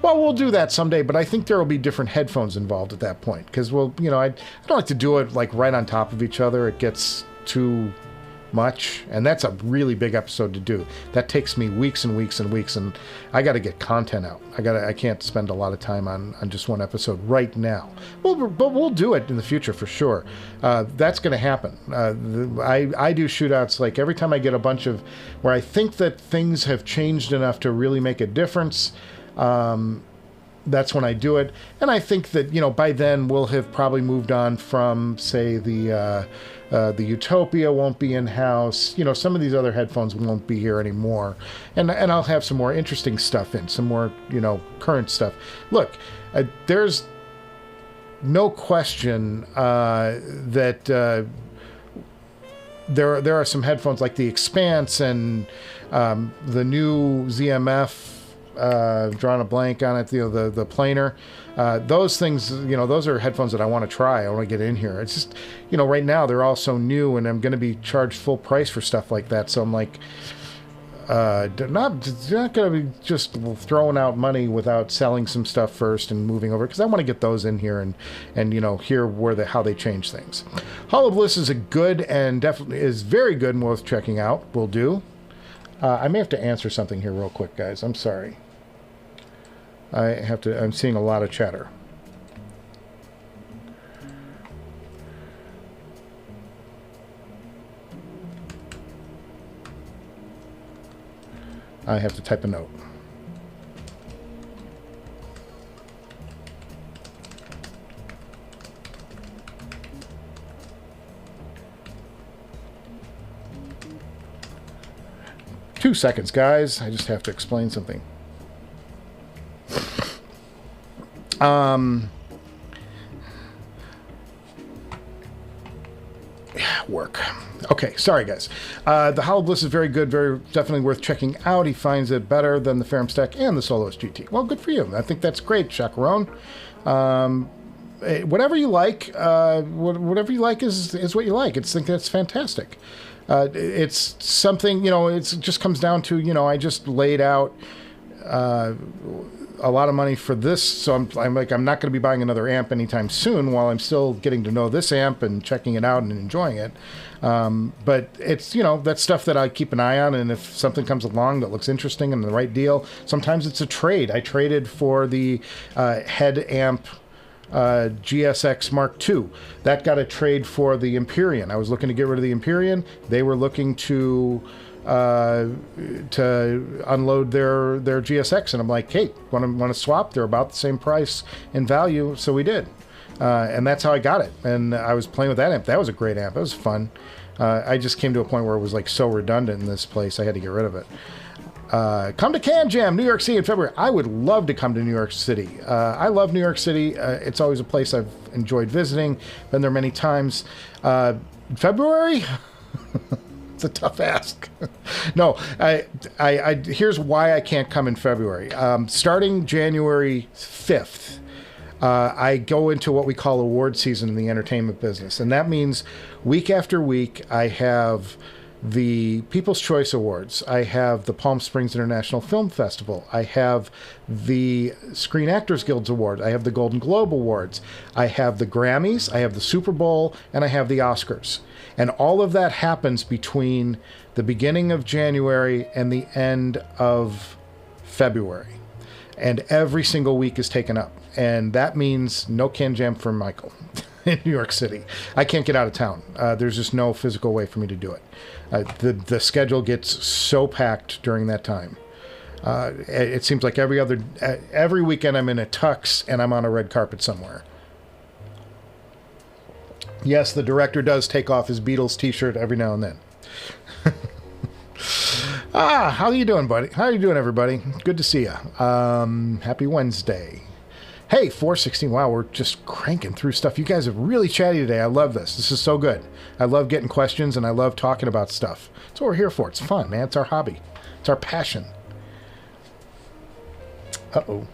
Well, we'll do that someday, but I think there will be different headphones involved at that point, because I don't like to do it right on top of each other. It gets too much, and that's a really big episode to do. That takes me weeks and weeks and weeks, and I got to get content out. I can't spend a lot of time on just one episode right now. Well, but we'll do it in the future for sure. That's going to happen. I do shootouts like every time I get a bunch of where I think that things have changed enough to really make a difference. That's when I do it, and I think that by then we'll have probably moved on from, say, the Utopia won't be in house. Some of these other headphones won't be here anymore, and I'll have some more interesting stuff in, some more current stuff. Look, there's no question that there are some headphones like the Expanse and the new ZMF. Drawing a blank on it, the planar. Those things, those are headphones that I want to try. I want to get in here. It's just, right now they're all so new, and I'm going to be charged full price for stuff like that. So I'm like, not going to be just throwing out money without selling some stuff first and moving over, because I want to get those in here and hear how they change things. Hollow Bliss is a good and definitely is very good and worth checking out. Will do. I may have to answer something here real quick, guys. I'm sorry. I'm seeing a lot of chatter. I have to type a note. Two seconds, guys. I just have to explain something. Work. Okay, sorry, guys. The Hollow Bliss is very good, very definitely worth checking out. He finds it better than the Ferrum Stack and the Soloist GT. Well, good for you. I think that's great, Chacarone. Whatever you like, whatever you like is what you like. I think that's fantastic. It's something, it just comes down to, I just laid out a lot of money for this, so I'm not going to be buying another amp anytime soon while I'm still getting to know this amp and checking it out and enjoying it. But it's, that's stuff that I keep an eye on, and if something comes along that looks interesting and the right deal, sometimes it's a trade. I traded for the head amp GSX Mark II. That got a trade for the Empyrean. I was looking to get rid of the Empyrean. They were looking to unload their GSX, and I'm like, hey, want to swap? They're about the same price and value, so we did, and that's how I got it. And I was playing with that amp. That was a great amp. It was fun. I just came to a point where it was like so redundant in this place, I had to get rid of it. Come to Can Jam, New York City in February. I would love to come to New York City. I love New York City. It's always a place I've enjoyed visiting. Been there many times. February? It's a tough ask. No, here's why I can't come in February. Starting January 5th, I go into what we call award season in the entertainment business. And that means week after week, I have the People's Choice Awards. I have the Palm Springs International Film Festival. I have the Screen Actors Guild Award. I have the Golden Globe Awards. I have the Grammys. I have the Super Bowl. And I have the Oscars. And all of that happens between the beginning of January and the end of February. And every single week is taken up. And that means no Can Jam for Michael in New York City. I can't get out of town. There's just no physical way for me to do it. The schedule gets so packed during that time. It seems like every weekend I'm in a tux and I'm on a red carpet somewhere. Yes, the director does take off his Beatles t-shirt every now and then. How you doing, buddy? How you doing, everybody? Good to see you. Happy Wednesday. Hey, 416. Wow, we're just cranking through stuff. You guys are really chatty today. I love this. This is so good. I love getting questions, and I love talking about stuff. That's what we're here for. It's fun, man. It's our hobby. It's our passion. Uh-oh.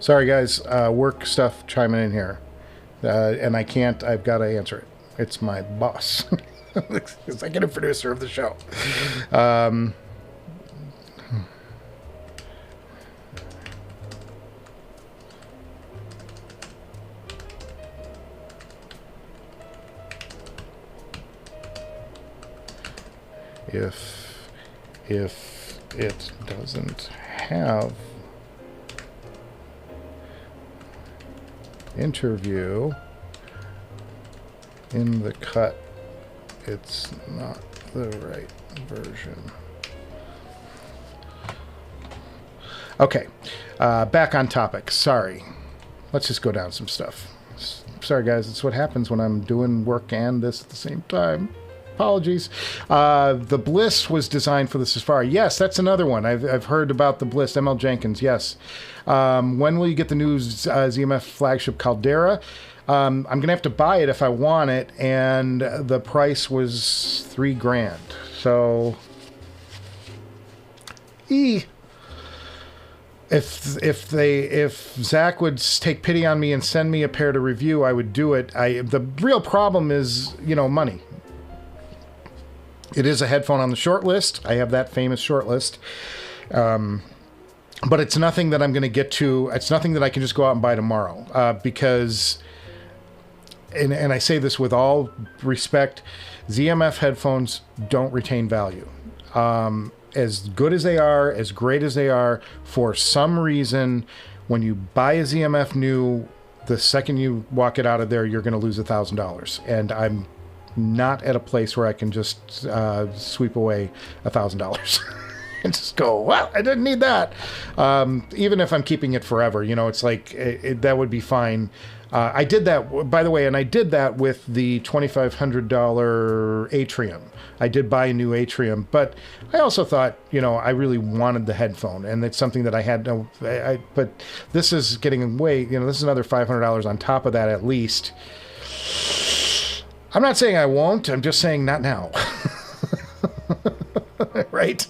Sorry, guys. Work stuff chiming in here. And I've got to answer it. It's my boss. Executive producer of the show. If it doesn't have interview in the cut, it's not the right version. Okay, back on topic. Sorry. Let's just go down some stuff. Sorry, guys. It's what happens when I'm doing work and this at the same time. Apologies. The Bliss was designed for the Susvara. Yes, that's another one. I've heard about the Bliss. ML Jenkins, yes. When will you get the new ZMF flagship Caldera? I'm going to have to buy it if I want it, and the price was $3,000. So, if Zach would take pity on me and send me a pair to review, I would do it. The real problem is, money. It is a headphone on the short list. I have that famous short list. But it's nothing that I'm going to get to. It's nothing that I can just go out and buy tomorrow. Because, and I say this with all respect, ZMF headphones don't retain value. As good as they are, as great as they are, for some reason, when you buy a ZMF new, the second you walk it out of there, you're going to lose $1,000. And I'm not at a place where I can just sweep away $1,000 and just go, well, I didn't need that. Even if I'm keeping it forever, it's like that would be fine. I did that, by the way, and I did that with the $2,500 Atrium. I did buy a new Atrium, but I also thought, I really wanted the headphone, and it's something that I had no. But this is getting way, this is another $500 on top of that at least. I'm not saying I won't. I'm just saying not now. Right?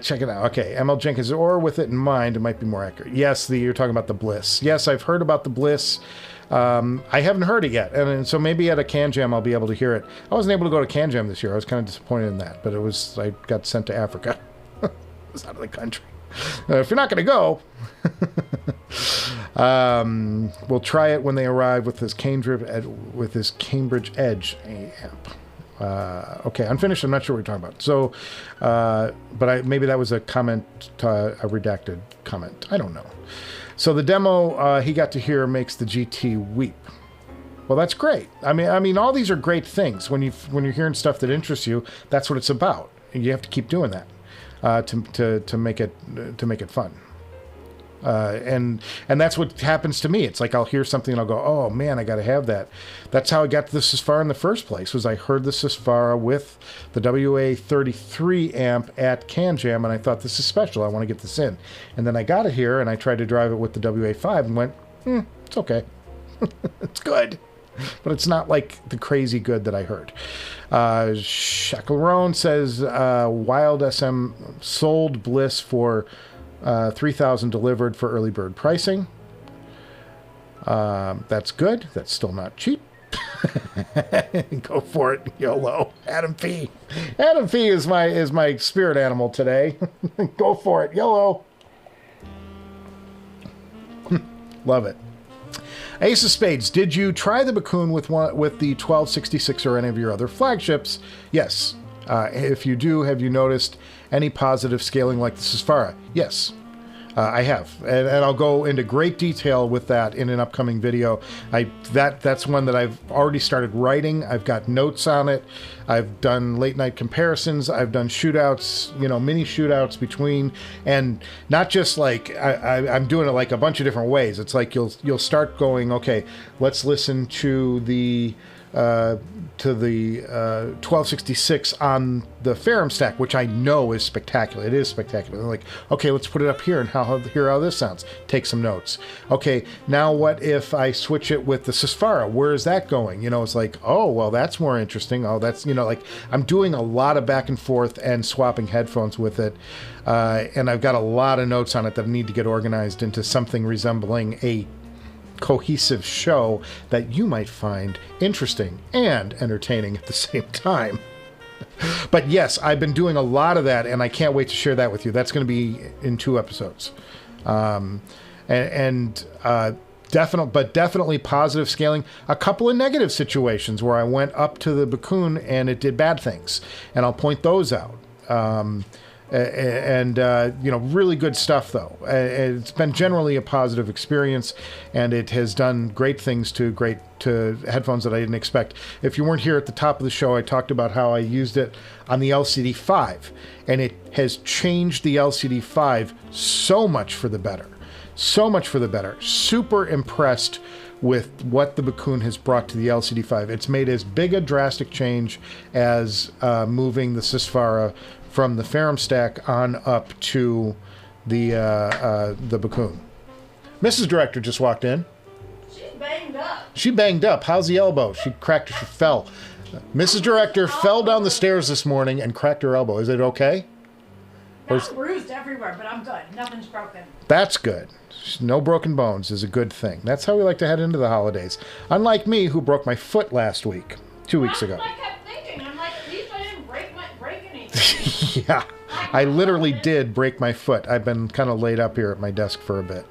Check it out. Okay, ML Jenkins, or with it in mind, it might be more accurate. Yes, you're talking about the Bliss. Yes, I've heard about the Bliss. I haven't heard it yet, and so maybe at a Can Jam I'll be able to hear it. I wasn't able to go to Can Jam this year. I was kind of disappointed in that, but I got sent to Africa. I was out of the country. If you're not going to go, we'll try it when they arrive with this Cambridge Edge amp. Okay, unfinished. I'm not sure what you're talking about. So, but maybe that was a comment, a redacted comment. I don't know. So the demo he got to hear makes the GT weep. Well, that's great. I mean, all these are great things. When you're hearing stuff that interests you, that's what it's about. You have to keep doing that to make it fun. And that's what happens to me. It's like I'll hear something and I'll go, oh man, I got to have that. That's how I got to the Susvara in the first place, was I heard the Susvara with the WA33 amp at Can Jam, and I thought, this is special. I want to get this in. And then I got it here and I tried to drive it with the WA5 and went, it's okay. It's good. But it's not like the crazy good that I heard. Shacklerone says, Wild SM sold Bliss for $3,000 delivered for early bird pricing. That's good. That's still not cheap. Go for it, YOLO. Adam P. Adam P is my spirit animal today. Go for it, YOLO. Love it. Ace of Spades, did you try the Bakun with the 1266 or any of your other flagships? Yes. If you do, have you noticed any positive scaling like the Susvara? Yes, I have. And I'll go into great detail with that in an upcoming video. That's one that I've already started writing. I've got notes on it. I've done late night comparisons. I've done shootouts, mini shootouts between, and not just like, I'm doing it like a bunch of different ways. It's like you'll start going, okay, let's listen to the 1266 on the Ferrum stack, which I know is spectacular. It is spectacular. They're like, okay, let's put it up here and hear how this sounds. Take some notes. Okay, now what if I switch it with the Susvara? Where is that going? You know, it's like, oh, well, that's more interesting. Oh, that's, you know, like I'm doing a lot of back and forth and swapping headphones with it. And I've got a lot of notes on it that I need to get organized into something resembling a cohesive show that you might find interesting and entertaining at the same time. But yes, I've been doing a lot of that, and I can't wait to share that with you. That's going to be in 2 episodes. Definitely positive scaling. A couple of negative situations where I went up to the Bakun and it did bad things, and I'll point those out. You know, really good stuff though. It's been generally a positive experience, and it has done great things to headphones that I didn't expect. If you weren't here at the top of the show, I talked about how I used it on the LCD-5, and it has changed the LCD-5 so much for the better. So much for the better. Super impressed with what the Bakun has brought to the LCD-5. It's made as big a drastic change as moving the Susvara from the Ferrum stack on up to the Bakun. Mrs. Director just walked in. She's banged up. She banged up. How's the elbow? She fell. Mrs. Director fell down the stairs this morning and cracked her elbow. Is it okay? Not bruised everywhere, but I'm good. Nothing's broken. That's good. No broken bones is a good thing. That's how we like to head into the holidays. Unlike me, who broke my foot last week, 2 weeks ago. I kept thinking, I'm like, at least I didn't break anything. Yeah, I literally did break my foot. I've been kind of laid up here at my desk for a bit.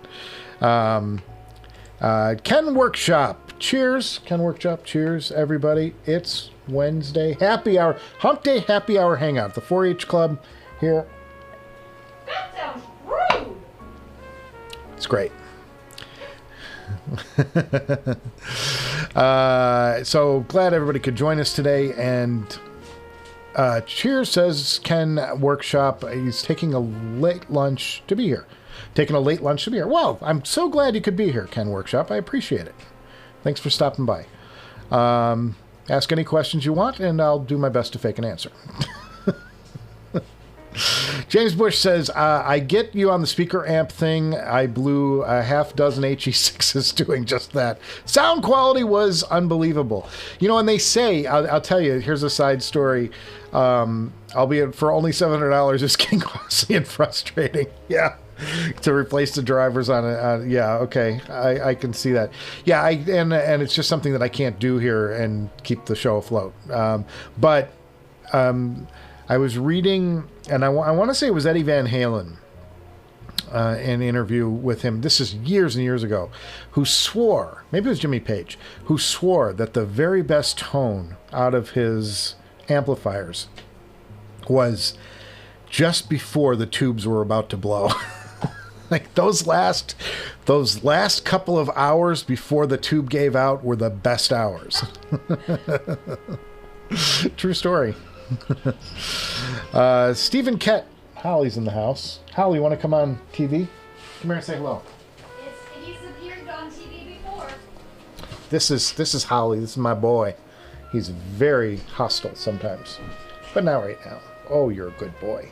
Ken Workshop. Cheers, Ken Workshop. Cheers, everybody. It's Wednesday. Happy hour. Hump Day happy hour hangout. The 4-H club here. That sounds rude. It's great. So glad everybody could join us today. And cheers, says Ken Workshop. He's taking a late lunch to be here. Well, I'm so glad you could be here, Ken Workshop. I appreciate it. Thanks for stopping by. Ask any questions you want, and I'll do my best to fake an answer. James Bush says, I get you on the speaker amp thing. I blew a half dozen HE6s doing just that. Sound quality was unbelievable. You know, and they say, I'll tell you, here's a side story. Albeit for only $700 is getting costly and frustrating. Yeah. To replace the drivers on it. Yeah, okay. I can see that. Yeah, and it's just something that I can't do here and keep the show afloat. But I was reading, and I want to say it was Eddie Van Halen, an interview with him. This is years and years ago, who swore, maybe it was Jimmy Page, who swore that the very best tone out of his amplifiers was just before the tubes were about to blow. Like those last couple of hours before the tube gave out were the best hours. True story. Stephen Kett, Holly's in the house. Holly, you want to come on TV? Come here and say hello. He's appeared on TV before. This is Holly. This is my boy. He's very hostile sometimes, but not right now. Oh, you're a good boy.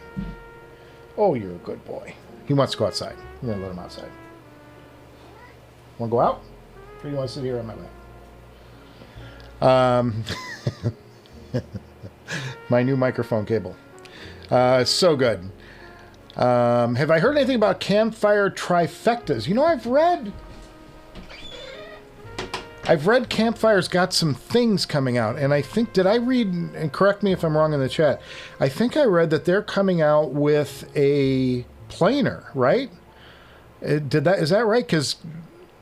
Oh, you're a good boy. He wants to go outside. I'm gonna let him outside. Want to go out? Or do you want to sit here on my lap? My new microphone cable. So good. Have I heard anything about Campfire trifectas? You know, I've read Campfire's got some things coming out, and I think, did I read, and correct me if I'm wrong in the chat, I think I read that they're coming out with a planer, right? Is that right? Because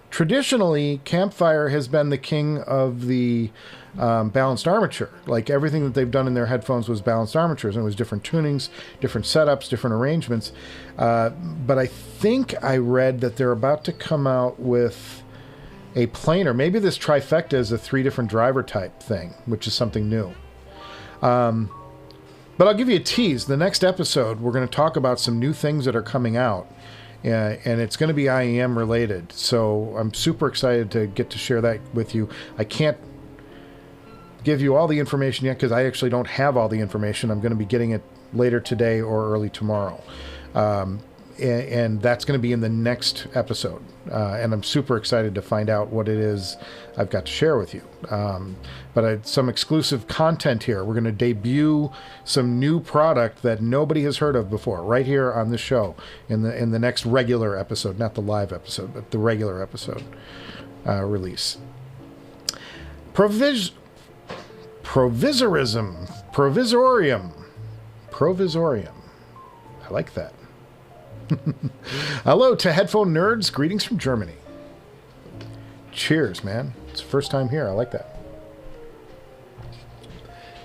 traditionally, Campfire has been the king of the balanced armature. Like everything that they've done in their headphones was balanced armatures, and it was different tunings, different setups, different arrangements. But I think I read that they're about to come out with a planer. Maybe this trifecta is a 3 different driver type thing, which is something new. But I'll give you a tease. The next episode, we're going to talk about some new things that are coming out. And it's going to be IEM related. So I'm super excited to get to share that with you. I can't give you all the information yet because I actually don't have all the information. I'm going to be getting it later today or early tomorrow. And that's going to be in the next episode. And I'm super excited to find out what it is I've got to share with you. But some exclusive content here. We're going to debut some new product that nobody has heard of before right here on the show in the next regular episode, not the live episode, but the regular episode release. Provisorium. I like that. Hello to headphone nerds. Greetings from Germany. Cheers, man. It's the first time here. I like that.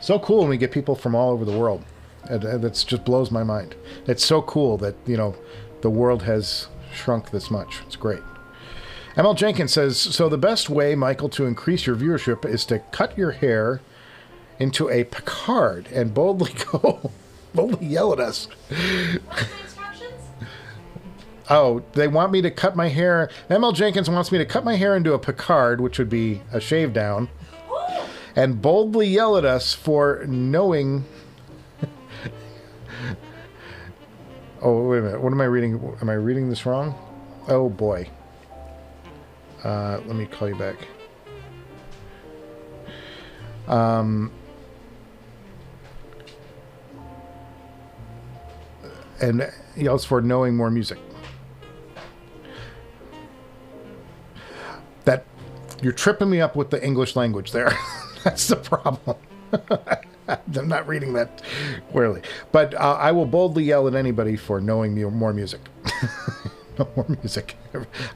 So cool when we get people from all over the world. That just blows my mind. It's so cool that, the world has shrunk this much. It's great. ML Jenkins says, so the best way, Michael, to increase your viewership is to cut your hair into a Picard and boldly yell at us. Oh, they want me to cut my hair. ML Jenkins wants me to cut my hair into a Picard, which would be a shave down, and boldly yell at us for knowing... Oh, wait a minute. What am I reading? Am I reading this wrong? Oh, boy. Let me call you back. And yells for knowing more music. That you're tripping me up with the English language there. That's the problem. I'm not reading that clearly. But I will boldly yell at anybody for knowing more music. No more music.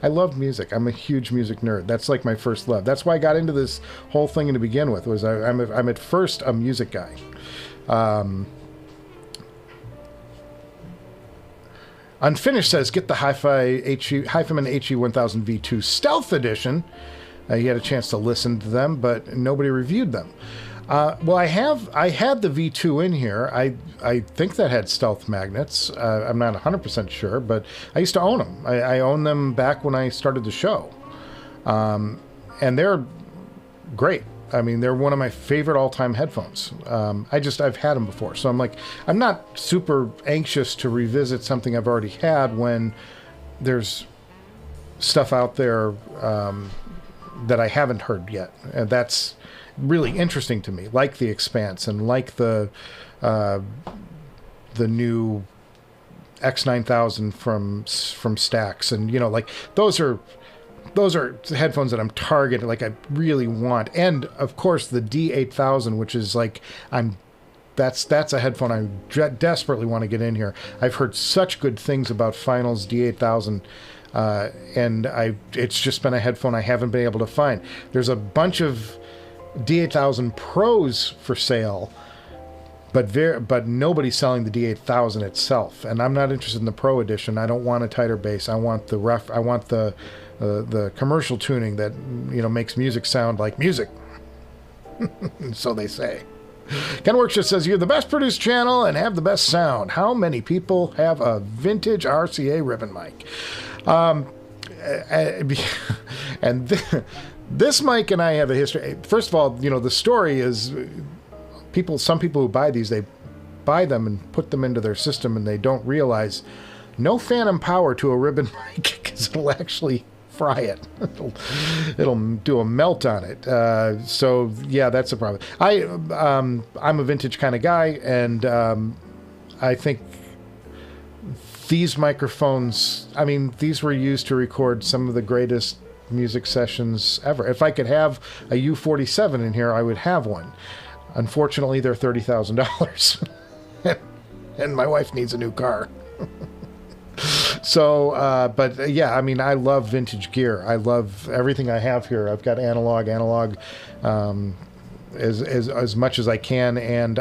I love music. I'm a huge music nerd. That's like my first love. That's why I got into this whole thing to begin with. Was I'm at first a music guy. Unfinished says, get the Hifiman HE1000 V2 Stealth Edition. You had a chance to listen to them, but nobody reviewed them. Well, I had the V2 in here. I think that had stealth magnets. I'm not 100% sure, but I used to own them. I owned them back when I started the show. And they're great. I mean, they're one of my favorite all-time headphones. I've had them before. So I'm not super anxious to revisit something I've already had when there's stuff out there that I haven't heard yet. And that's really interesting to me, like the Expanse and like the new X9000 from Stax, and those are headphones that I'm targeting, like I really want. And of course the D8000, which is that's a headphone I desperately want to get in here. I've heard such good things about Final's D8000, and it's just been a headphone I haven't been able to find. There's a bunch of D8000 Pros for sale, but nobody's selling the D8000 itself, and I'm not interested in the Pro edition. I don't want a tighter bass. I want the commercial tuning that makes music sound like music. So they say. Ken Workshop says, you're the best produced channel and have the best sound. How many people have a vintage RCA ribbon mic? And this mic and I have a history. First of all, the story is some people who buy these, they buy them and put them into their system, and they don't realize no phantom power to a ribbon mic, because it'll actually fry it. It'll do a melt on it. So yeah, that's a problem. I'm a vintage kind of guy, and I think these microphones, these were used to record some of the greatest music sessions ever. If I could have a U47 in here, I would have one. Unfortunately, they're $30,000. And my wife needs a new car. So, but yeah, I love vintage gear. I love everything I have here. I've got analog, as much as I can. And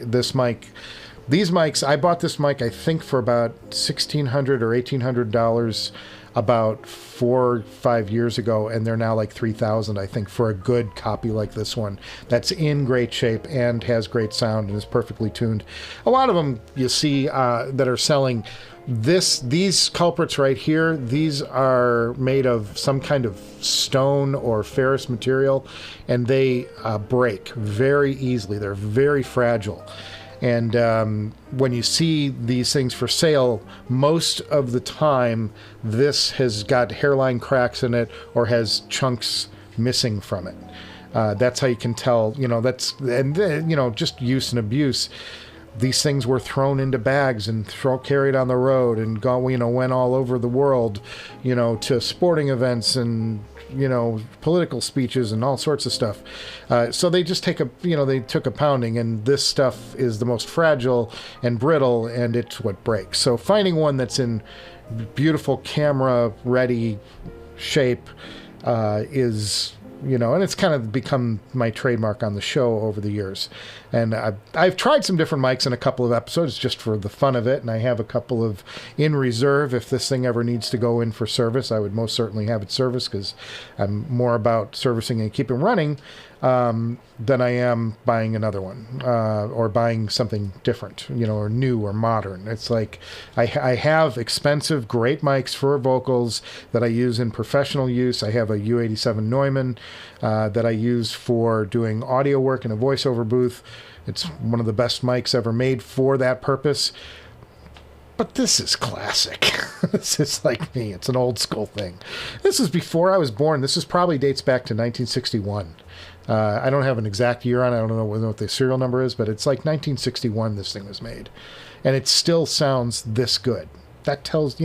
these mics, I bought this mic, I think, for about $1,600 or $1,800 about 4 or 5 years ago, and they're now like 3,000, I think, for a good copy like this one that's in great shape and has great sound and is perfectly tuned. A lot of them you see that are selling these culprits right here. These are made of some kind of stone or ferrous material, and they break very easily. They're very fragile. And when you see these things for sale, most of the time this has got hairline cracks in it or has chunks missing from it. That's how you can tell, just use and abuse. These things were thrown into bags and carried on the road and went all over the world, to sporting events and, political speeches and all sorts of stuff. So they just took a pounding, and this stuff is the most fragile and brittle, and it's what breaks. So finding one that's in beautiful camera ready shape is, and it's kind of become my trademark on the show over the years. And I've tried some different mics in a couple of episodes just for the fun of it, and I have a couple of in reserve. If this thing ever needs to go in for service, I would most certainly have it serviced, because I'm more about servicing and keeping running than I am buying another one or buying something different, or new or modern. It's like I have expensive, great mics for vocals that I use in professional use. I have a U87 Neumann that I use for doing audio work in a voiceover booth. It's one of the best mics ever made for that purpose. But this is classic. This is like me. It's an old school thing. This is before I was born. This probably dates back to 1961. I don't have an exact year on it. I don't know what the serial number is, but it's like 1961 this thing was made. And it still sounds this good. That tells,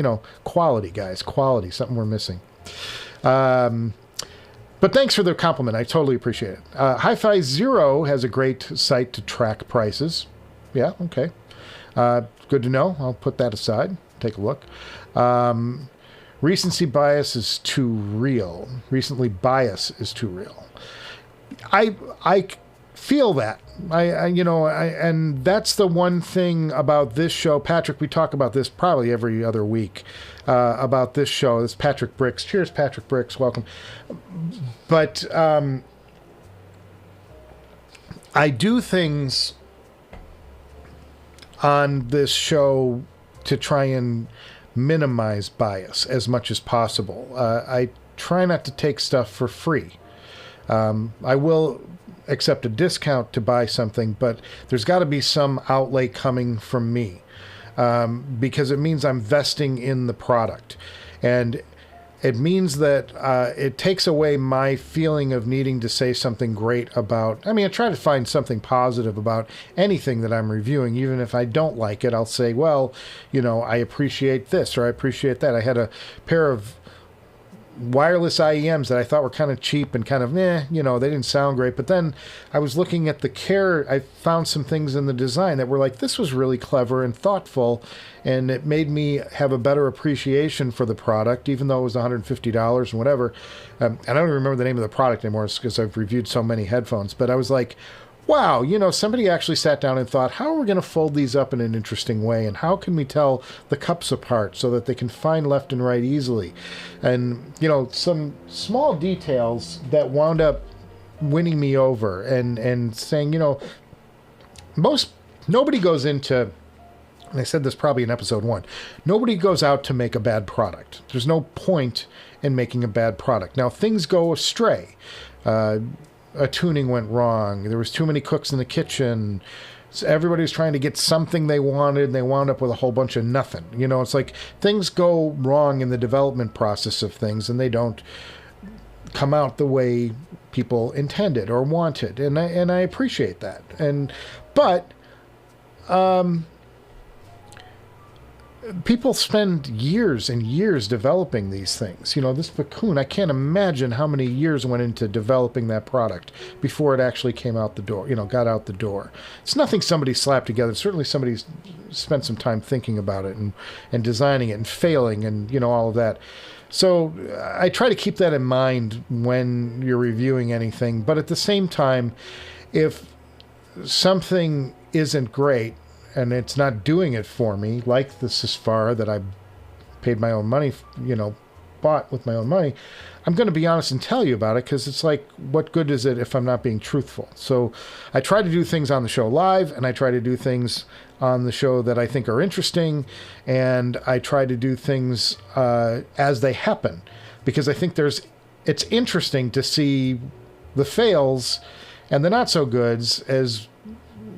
quality, guys. Quality. Something we're missing. But thanks for the compliment. I totally appreciate it. Hi-Fi Zero has a great site to track prices. Yeah, okay. Good to know. I'll put that aside. Take a look. Recency bias is too real. Recently bias is too real. I feel that. And that's the one thing about this show. Patrick, we talk about this probably every other week about this show. This is Patrick Bricks. Cheers, Patrick Bricks. Welcome. But I do things on this show to try and minimize bias as much as possible. I try not to take stuff for free. I will accept a discount to buy something, but there's got to be some outlay coming from me because it means I'm vesting in the product. And it means that it takes away my feeling of needing to say something great about... I try to find something positive about anything that I'm reviewing. Even if I don't like it, I'll say, well, I appreciate this or I appreciate that. I had a pair of wireless IEMs that I thought were kind of cheap and kind of, they didn't sound great. But then I was looking at the care. I found some things in the design that were like, this was really clever and thoughtful. And it made me have a better appreciation for the product, even though it was $150 and whatever. I don't even remember the name of the product anymore because I've reviewed so many headphones. But I was like, wow, somebody actually sat down and thought, how are we going to fold these up in an interesting way? And how can we tell the cups apart so that they can find left and right easily? And, some small details that wound up winning me over and saying, nobody goes into... And I said this probably in episode 1. Nobody goes out to make a bad product. There's no point in making a bad product. Now, things go astray. A tuning went wrong. There was too many cooks in the kitchen. So everybody was trying to get something they wanted, and they wound up with a whole bunch of nothing. It's like things go wrong in the development process of things, and they don't come out the way people intended or wanted. And I appreciate that. But people spend years and years developing these things. This Bakun, I can't imagine how many years went into developing that product before it actually came out the door, got out the door. It's nothing somebody slapped together. Certainly somebody's spent some time thinking about it and designing it and failing and, all of that. So I try to keep that in mind when you're reviewing anything. But at the same time, if something isn't great, and it's not doing it for me, like the Susvara that I paid my own money, bought with my own money, I'm going to be honest and tell you about it, because it's like, what good is it if I'm not being truthful? So I try to do things on the show live, and I try to do things on the show that I think are interesting, and I try to do things as they happen, because I think it's interesting to see the fails and the not so goods as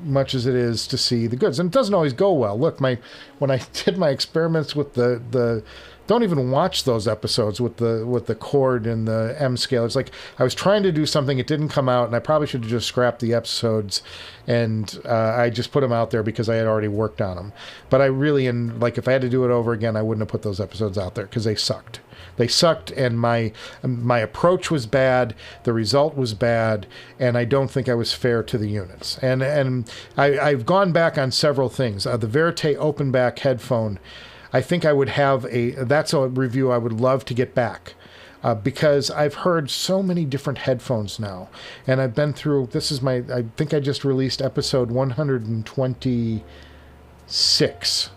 much as it is to see the goods. And it doesn't always go well. Look, when I did my experiments with the don't even watch those episodes with the chord and the M scale. It's like I was trying to do something, it didn't come out, and I probably should have just scrapped the episodes, and I just put them out there because I had already worked on them. But I really, if I had to do it over again, I wouldn't have put those episodes out there because they sucked. They sucked, and my approach was bad, the result was bad, and I don't think I was fair to the units. And I've gone back on several things. The Verite open back headphone, I think I would have that's a review I would love to get back, because I've heard so many different headphones now, and I've been through, I think I just released episode 126,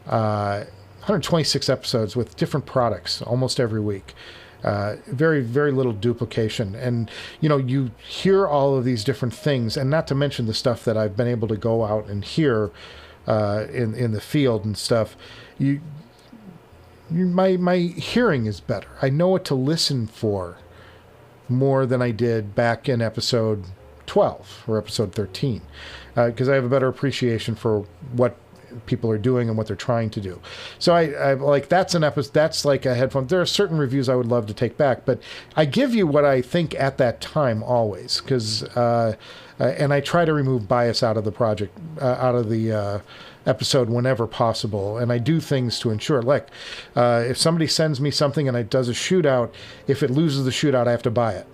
126 episodes with different products almost every week. Very, very little duplication. And, you hear all of these different things, and not to mention the stuff that I've been able to go out and hear in the field and stuff. My hearing is better. I know what to listen for more than I did back in episode 12 or episode 13, because I have a better appreciation for what people are doing and what they're trying to do. So I like, that's an episode, that's like a headphone. There are certain reviews I would love to take back, but I give you what I think at that time always, because and I try to remove bias out of the project, out of the episode whenever possible, and I do things to ensure, like if somebody sends me something and it does a shootout, if it loses the shootout, I have to buy it.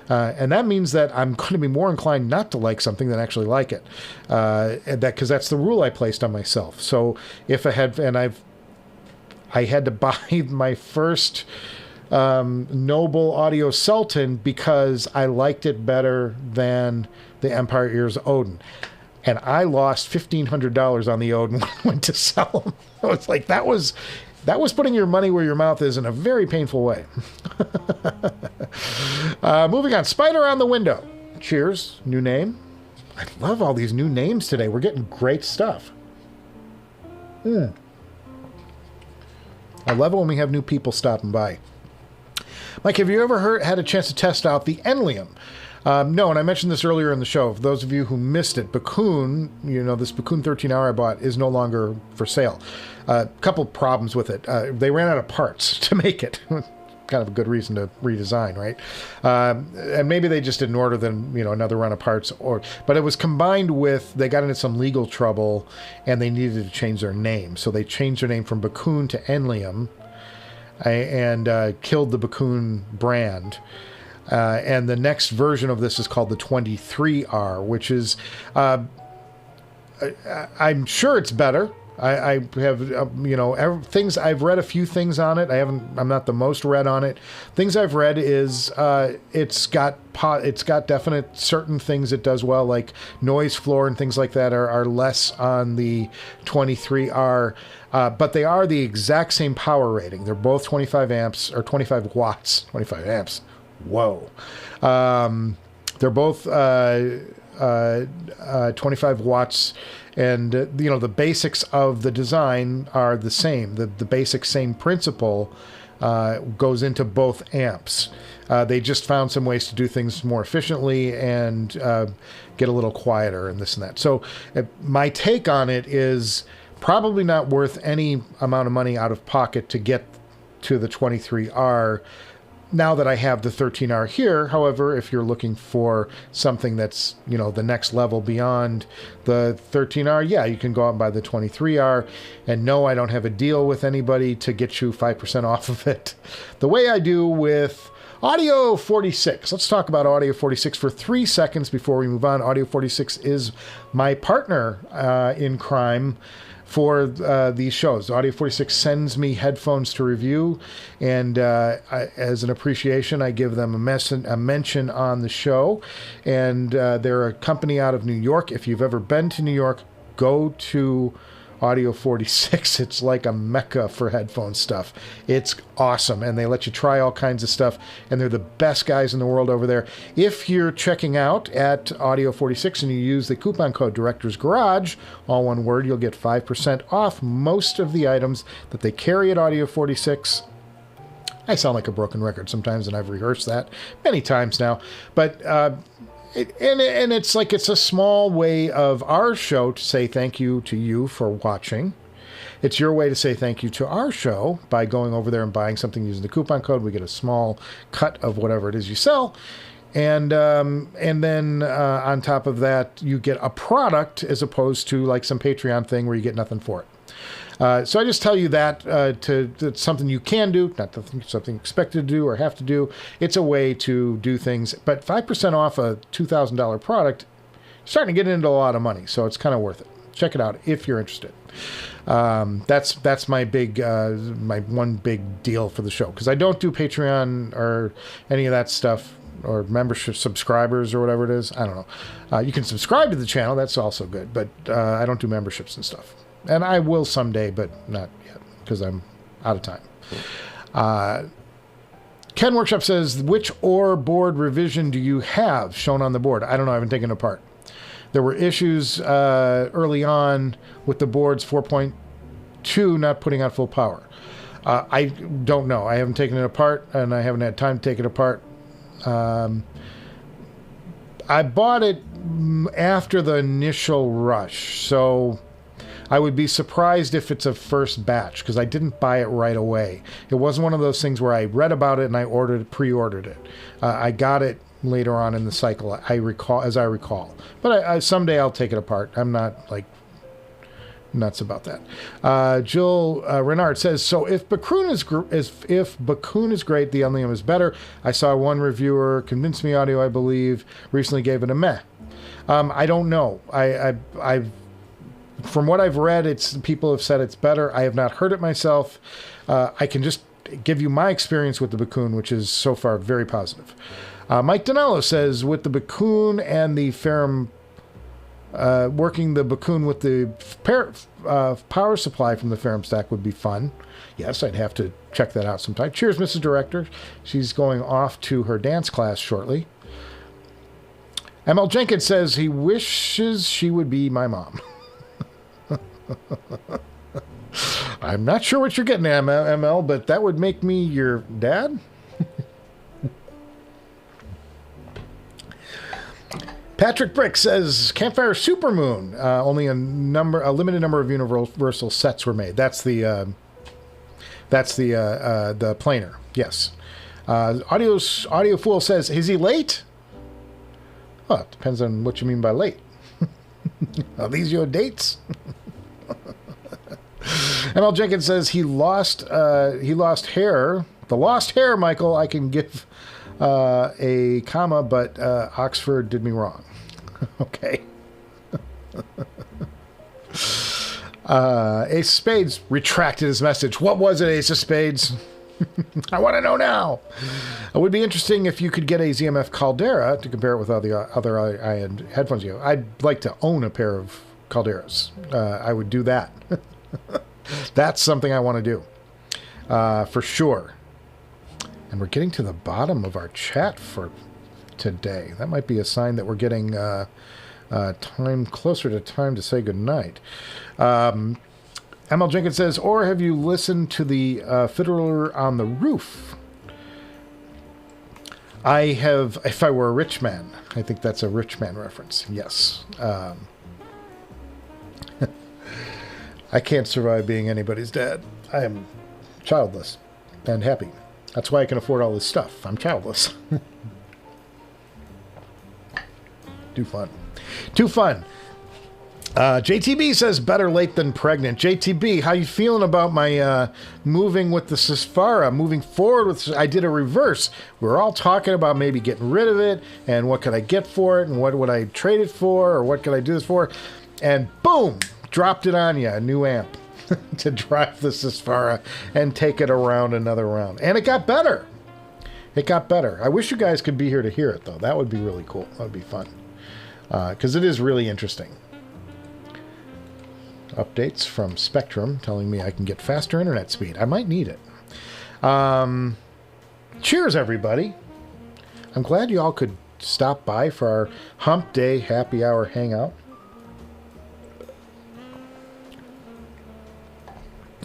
And that means that I'm going to be more inclined not to like something than actually like it. Because that's the rule I placed on myself. So if I had to buy my first Noble Audio Sultan because I liked it better than the Empire Ears Odin. And I lost $1,500 on the Odin when I went to sell them. I was like, that was putting your money where your mouth is in a very painful way. Moving on, Spider on the Window. Cheers, new name. I love all these new names today. We're getting great stuff. I love it when we have new people stopping by. Mike, have you ever had a chance to test out the Enlium? No, and I mentioned this earlier in the show. For those of you who missed it, Bakun, this Bakun 13R I bought is no longer for sale. A couple problems with it. They ran out of parts to make it. Kind of a good reason to redesign, right? And maybe they just didn't order them, another run of parts. But it was combined with, they got into some legal trouble and they needed to change their name. So they changed their name from Bakun to Enlium and killed the Bakun brand. And the next version of this is called the 23R, which is, I'm sure it's better. I have, things, I've read a few things on it. I'm not the most read on it. Things I've read is, it's got definite certain things it does well, like noise floor and things like that are less on the 23R, but they are the exact same power rating. They're both 25 amps or 25 watts, 25 amps. Whoa. They're both 25 watts, and the basics of the design are the same. The basic same principle goes into both amps. They just found some ways to do things more efficiently and get a little quieter and this and that. So my take on it is probably not worth any amount of money out of pocket to get to the 23R. Now that I have the 13R here, however, if you're looking for something that's, the next level beyond the 13R, yeah, you can go out and buy the 23R. And no, I don't have a deal with anybody to get you 5% off of it, the way I do with Audio 46. Let's talk about Audio 46 for 3 seconds before we move on. Audio 46 is my partner in crime for these shows. Audio 46 sends me headphones to review, and as an appreciation, I give them a mention on the show. And they're a company out of New York. If you've ever been to New York, go to Audio 46. It's like a mecca for headphone stuff. It's awesome, and they let you try all kinds of stuff, and they're the best guys in the world over there. If you're checking out at Audio 46 and you use the coupon code Director's Garage, all one word, you'll get 5% off most of the items that they carry at Audio 46. I sound like a broken record sometimes, and I've rehearsed that many times now. But it's like it's a small way of our show to say thank you to you for watching. It's your way to say thank you to our show by going over there and buying something using the coupon code. We get a small cut of whatever it is you sell. And then on top of that, you get a product as opposed to like some Patreon thing where you get nothing for it. So I just tell you that it's something you can do, not something expected to do or have to do. It's a way to do things. But 5% off a $2,000 product, you're starting to get into a lot of money. So it's kind of worth it. Check it out if you're interested. That's my one big deal for the show, because I don't do Patreon or any of that stuff, or membership subscribers or whatever it is. I don't know. You can subscribe to the channel. That's also good. But I don't do memberships and stuff. And I will someday, but not yet, because I'm out of time. Ken Workshop says, which OR board revision do you have shown on the board? I don't know. I haven't taken it apart. There were issues early on with the board's 4.2 not putting out full power. I don't know. I haven't taken it apart, and I haven't had time to take it apart. I bought it after the initial rush, so I would be surprised if it's a first batch, because I didn't buy it right away. It wasn't one of those things where I read about it and I pre-ordered it. I got it later on in the cycle, as I recall. But someday I'll take it apart. I'm not like nuts about that. Jill Renard says, so if Bakun is great, the Unlium is better. I saw one reviewer, Convince Me Audio, I believe, recently gave it a meh. I don't know. I've from what I've read, people have said it's better. I have not heard it myself. I can just give you my experience with the Bakun, which is so far very positive. Mike Donello says, with the Bakun and the Ferrum, working the Bakun with the power supply from the Ferrum stack would be fun. Yes, I'd have to check that out sometime. Cheers, Mrs. Director. She's going off to her dance class shortly. ML Jenkins says he wishes she would be my mom. I'm not sure what you're getting at, ML, but that would make me your dad. Patrick Brick says Campfire Supermoon. Only a limited number of universal sets were made. That's the planer. Yes. Audio Fool says, is he late? Well, it depends on what you mean by late. Are these your dates? ML Jenkins says he lost hair. The lost hair, Michael, I can give a comma, but Oxford did me wrong. Okay. Ace of Spades retracted his message. What was it, Ace of Spades? I want to know now. It would be interesting if you could get a ZMF Caldera to compare it with other high-end headphones you have. I'd like to own a pair of Calderas. I would do that. That's something I want to do. For sure. And we're getting to the bottom of our chat for today. That might be a sign that we're getting closer to time to say goodnight. ML Jenkins says, or have you listened to the Fiddler on the Roof? I have, if I were a rich man. I think that's a rich man reference. Yes. I can't survive being anybody's dad. I am childless and happy. That's why I can afford all this stuff. I'm childless. Too fun. Too fun. JTB says better late than pregnant. JTB, how you feeling about my moving with the Susvara? Moving forward with, I did a reverse. We were all talking about maybe getting rid of it and what could I get for it and what would I trade it for or what could I do this for? And boom, dropped it on you, a new amp to drive the Susvara and take it around another round. And it got better. It got better. I wish you guys could be here to hear it though. That would be really cool. That would be fun. Because it is really interesting. updates from Spectrum telling me I can get faster internet speed. I might need it. Cheers, everybody. I'm glad you all could stop by for our Hump Day Happy Hour Hangout.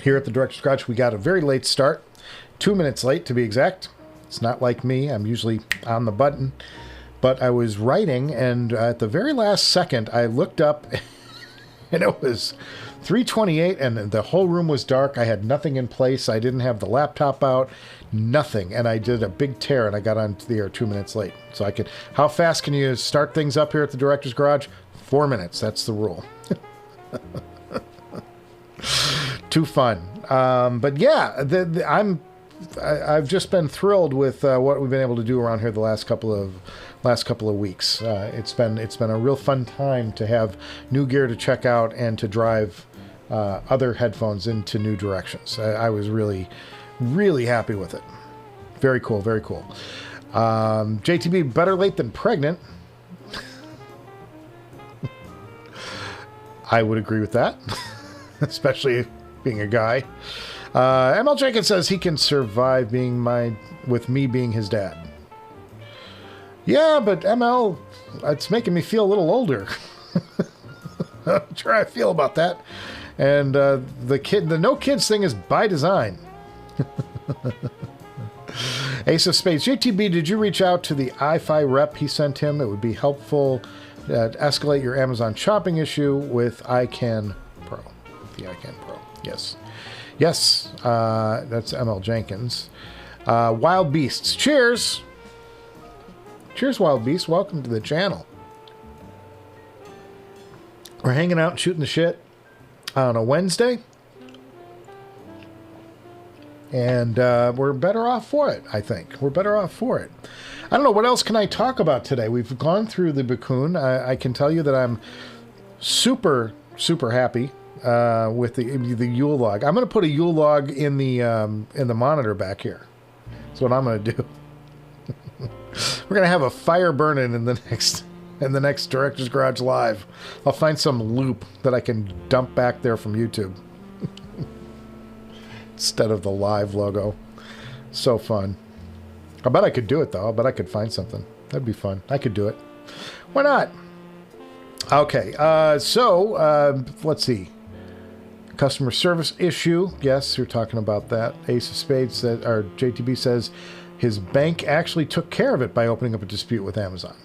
Here at the Director's Garage, we got a very late start. 2 minutes late, to be exact. It's not like me. I'm usually on the button. But I was writing, and at the very last second, I looked up, and it was 3:28, and the whole room was dark. I had nothing in place. I didn't have the laptop out, nothing. And I did a big tear, and I got onto the air 2 minutes late. So I could... How fast can you start things up here at the Director's Garage? 4 minutes. That's the rule. Too fun. But yeah, I've just been thrilled with what we've been able to do around here the last couple of weeks. It's been a real fun time to have new gear to check out and to drive other headphones into new directions. I was really, really happy with it. Very cool, very cool. JTB, better late than pregnant. I would agree with that, especially being a guy. ML Jenkins says he can survive with me being his dad. Yeah, but ML, it's making me feel a little older. I'm sure I feel about that. And the no kids thing is by design. Ace of Spades. JTB, did you reach out to the i5 rep he sent him? It would be helpful to escalate your Amazon shopping issue with iCan Pro. The iCan Pro. Yes. Yes, that's ML Jenkins. Wild Beasts. Cheers! Cheers, Wild Beasts. Welcome to the channel. We're hanging out and shooting the shit on a Wednesday. And we're better off for it, I think. We're better off for it. I don't know, what else can I talk about today? We've gone through the Bakun. I can tell you that I'm super, super happy with the Yule log. I'm going to put a Yule log in the monitor back here. That's what I'm going to do. We're going to have a fire burning in the next Director's Garage Live. I'll find some loop that I can dump back there from YouTube instead of the live logo. So fun. I bet I could do it, though. I bet I could find something. That'd be fun. I could do it. Why not? Okay, so let's see. Customer service issue. Yes, you're talking about that. Ace of Spades, or JTB says his bank actually took care of it by opening up a dispute with Amazon.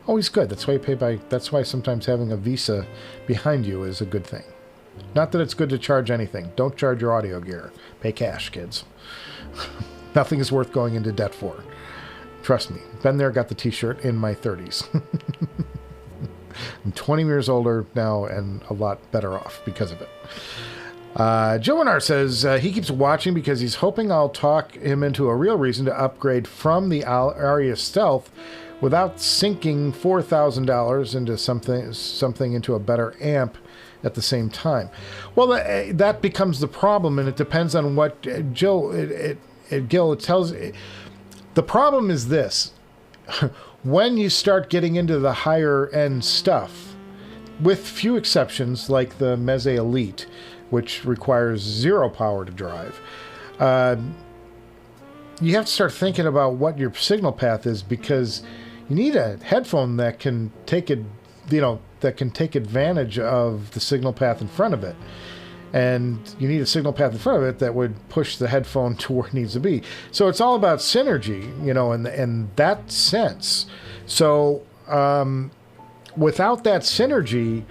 Always good. That's why you pay by. That's why sometimes having a Visa behind you is a good thing. Not that it's good to charge anything. Don't charge your audio gear. Pay cash, kids. Nothing is worth going into debt for. Trust me. Been there, got the t-shirt in my 30s. I'm 20 years older now and a lot better off because of it. Joe Renard says he keeps watching because he's hoping I'll talk him into a real reason to upgrade from the Aria Stealth without sinking $4,000 into something into a better amp at the same time. Well, that becomes the problem, and it depends on what Gil. It tells. The problem is this: when you start getting into the higher end stuff, with few exceptions like the Meze Elite, which requires zero power to drive, you have to start thinking about what your signal path is, because you need a headphone that can take it, that can take advantage of the signal path in front of it. And you need a signal path in front of it that would push the headphone to where it needs to be. So it's all about synergy, in that sense. So without that synergy,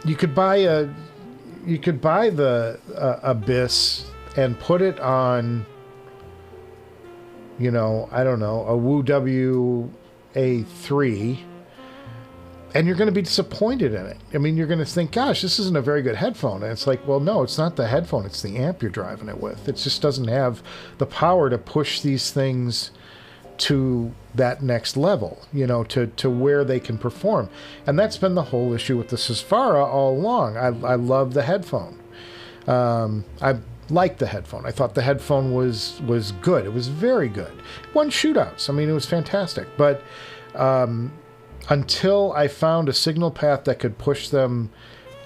you could buy the Abyss and put it on, I don't know, a Wu WA3, and you're going to be disappointed in it. I mean, you're going to think, gosh, this isn't a very good headphone. And it's like, well, no, it's not the headphone. It's the amp you're driving it with. It just doesn't have the power to push these things to that next level, to where they can perform. And that's been the whole issue with the Susvara all along. I love the headphone. I liked the headphone. I thought the headphone was good. It was very good. It won shootouts. I mean, it was fantastic. But until I found a signal path that could push them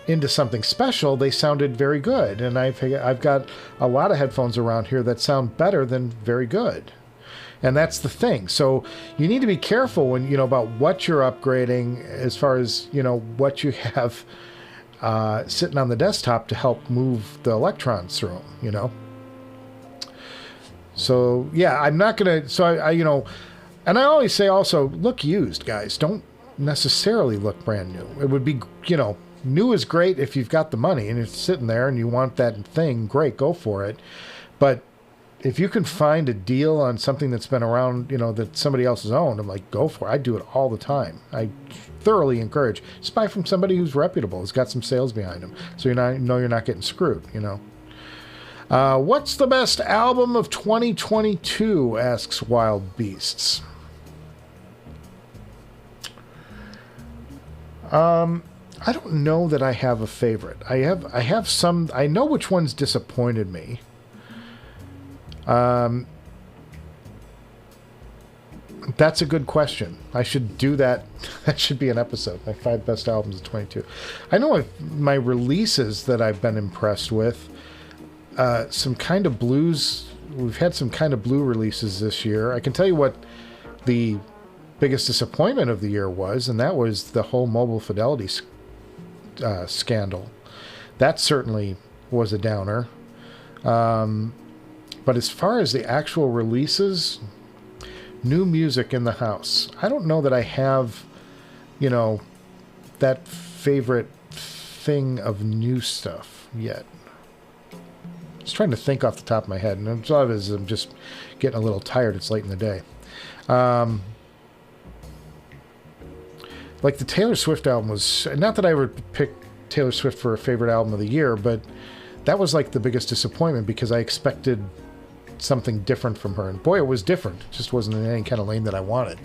into something special, they sounded very good. And I've got a lot of headphones around here that sound better than very good. And that's the thing. So you need to be careful when, you know, about what you're upgrading as far as, you know, what you have sitting on the desktop to help move the electrons through them, you know. So, yeah, I'm not going to, so I, you know, and I always say also, look used, guys. Don't necessarily look brand new. It would be, you know, new is great if you've got the money and it's sitting there and you want that thing, great, go for it. But if you can find a deal on something that's been around, you know, that somebody else has owned, I'm like, go for it. I do it all the time. I thoroughly encourage. Just buy from somebody who's reputable, has got some sales behind them, so you're not getting screwed, you know. What's the best album of 2022? Asks Wild Beasts. I don't know that I have a favorite. I have some. I know which ones disappointed me. That's a good question. I should do that. That should be an episode. My 5 best albums of 22. I know my releases that I've been impressed with. Some kind of blues. We've had some kind of blue releases this year. I can tell you what the biggest disappointment of the year was, and that was the whole Mobile Fidelity scandal. That certainly was a downer. But as far as the actual releases, new music in the house, I don't know that I have, you know, that favorite thing of new stuff yet. Just trying to think off the top of my head, and a lot of it is I'm just getting a little tired. It's late in the day. Like the Taylor Swift album was, not that I would pick Taylor Swift for a favorite album of the year, but that was like the biggest disappointment because I expected something different from her, and boy, it was different. It just wasn't in any kind of lane that I wanted.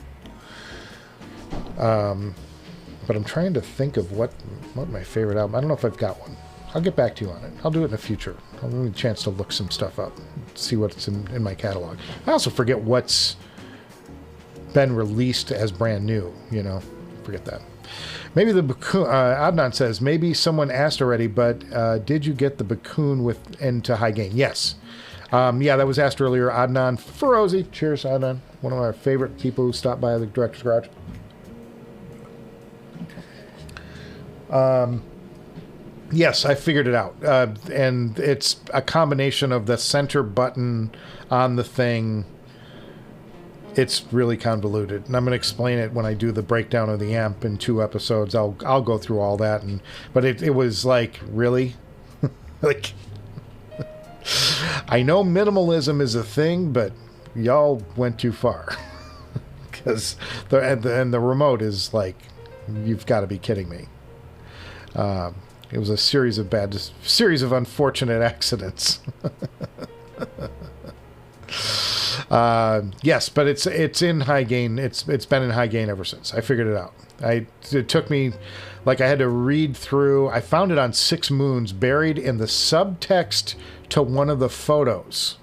But I'm trying to think of what my favorite album. I don't know if I've got one. I'll get back to you on it. I'll do it in the future. I'll give me a chance to look some stuff up, see what's in my catalog. I also forget what's been released as brand new, you know. Forget that. Maybe the Bakun, Adnan says, maybe someone asked already, but did you get the Bakun with into high gain? Yes. Yeah, that was asked earlier. Adnan Ferozi. Cheers, Adnan. One of our favorite people who stopped by the Director's Garage. Yes, I figured it out. And it's a combination of the center button on the thing. It's really convoluted, and I'm going to explain it when I do the breakdown of the amp in 2 episodes. I'll go through all that, but it was like, really? Like, I know minimalism is a thing, but y'all went too far. Because the remote is like, you've got to be kidding me. It was a series of unfortunate accidents. Yes, but it's in high gain. It's been in high gain ever since. I figured it out. It took me, like, I had to read through. I found it on 6 Moons, buried in the subtext to one of the photos.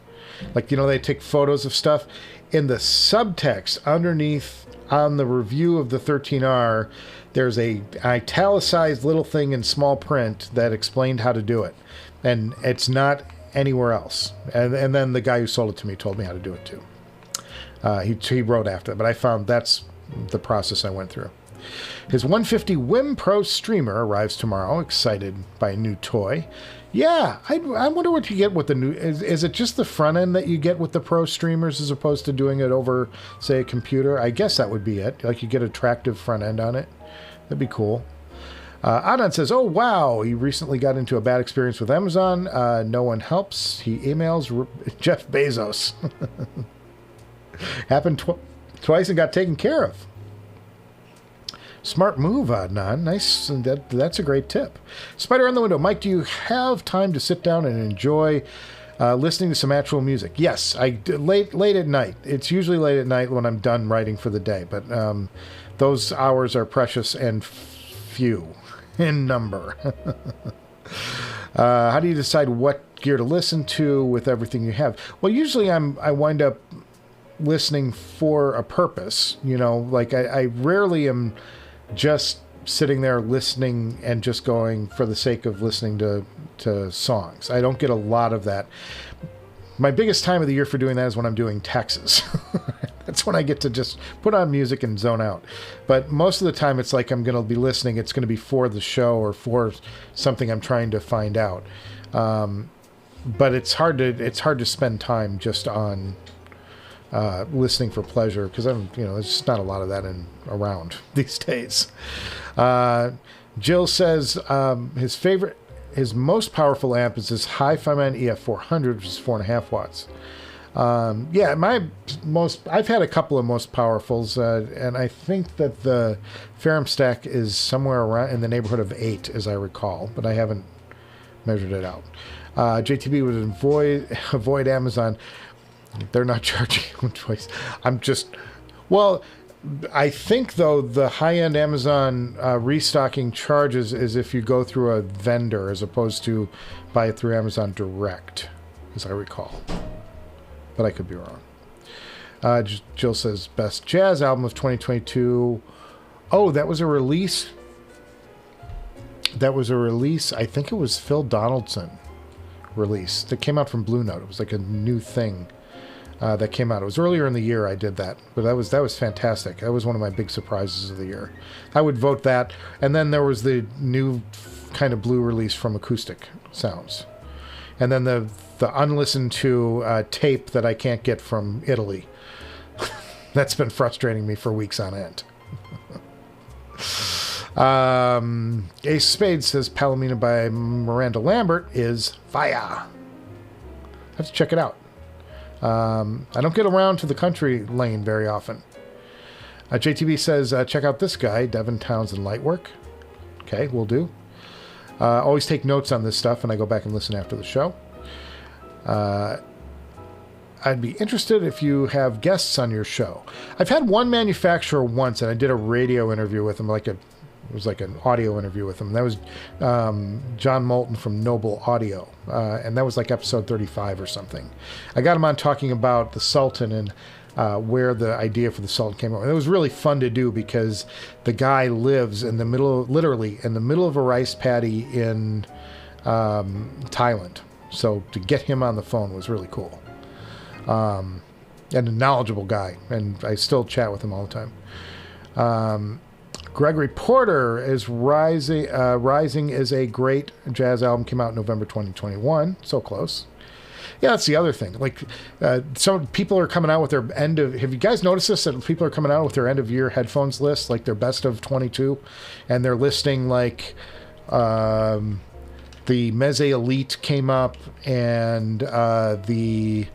Like, you know, they take photos of stuff. In the subtext underneath on the review of the 13R, there's a italicized little thing in small print that explained how to do it, and it's not anywhere else. And then the guy who sold it to me told me how to do it too. He wrote after it, but I found that's the process I went through. His 150 WIM Pro streamer arrives tomorrow. Excited by a new toy. Yeah, I wonder what you get with the new. Is it just the front end that you get with the Pro streamers as opposed to doing it over, say, a computer? I guess that would be it. Like, you get an attractive front end on it. That'd be cool. Adnan says, oh, wow, he recently got into a bad experience with Amazon. No one helps. He emails Jeff Bezos. Happened twice and got taken care of. Smart move, Adnan. Nice. That's a great tip. Spider on the window. Mike, do you have time to sit down and enjoy listening to some actual music? Yes, late at night. It's usually late at night when I'm done writing for the day, but those hours are precious and few in number. How do you decide what gear to listen to with everything you have? Well, usually I wind up listening for a purpose. You know, like I rarely am just sitting there listening and just going for the sake of listening to songs. I don't get a lot of that. My biggest time of the year for doing that is when I'm doing taxes. That's when I get to just put on music and zone out. But most of the time it's like I'm going to be listening. It's going to be for the show or for something I'm trying to find out. But it's hard to spend time just on listening for pleasure, because there's just not a lot of that around these days. Jill says his most powerful amp is this Hifiman EF400, which is 4.5 watts. I've had a couple of most powerfuls, and I think that the Ferrum stack is somewhere around in the neighborhood of 8, as I recall, but I haven't measured it out. JTB would avoid Amazon. They're not charging you twice. I think, though, the high-end Amazon restocking charges is if you go through a vendor as opposed to buy it through Amazon direct, as I recall. But I could be wrong. Jill says, best jazz album of 2022. Oh, that was a release. I think it was Phil Donaldson release that came out from Blue Note. It was like a new thing. That came out. It was earlier in the year I did that, but that was fantastic. That was one of my big surprises of the year. I would vote that. And then there was the new kind of Blue release from Acoustic Sounds, and then the unlistened to tape that I can't get from Italy. That's been frustrating me for weeks on end. Ace Spade says Palomino by Miranda Lambert is fire. I have to check it out. I don't get around to the country lane very often. JTB says, check out this guy, Devin Townsend Lightwork. Okay, will do. Always take notes on this stuff, and I go back and listen after the show. I'd be interested if you have guests on your show. I've had one manufacturer once, and I did a radio interview with him, it was like an audio interview with him. That was John Moulton from Noble Audio, and that was like episode 35 or something. I got him on talking about the Sultan and where the idea for the Sultan came from. It was really fun to do because the guy lives literally in the middle of a rice paddy in Thailand. So to get him on the phone was really cool. And a knowledgeable guy, and I still chat with him all the time. Gregory Porter is Rising. Rising is a great jazz album. Came out in November 2021. So close. Yeah, that's the other thing. Some people are coming out with their have you guys noticed this? That people are coming out with their end of year headphones list, like their best of 22, and they're listing the Meze Elite came up, and the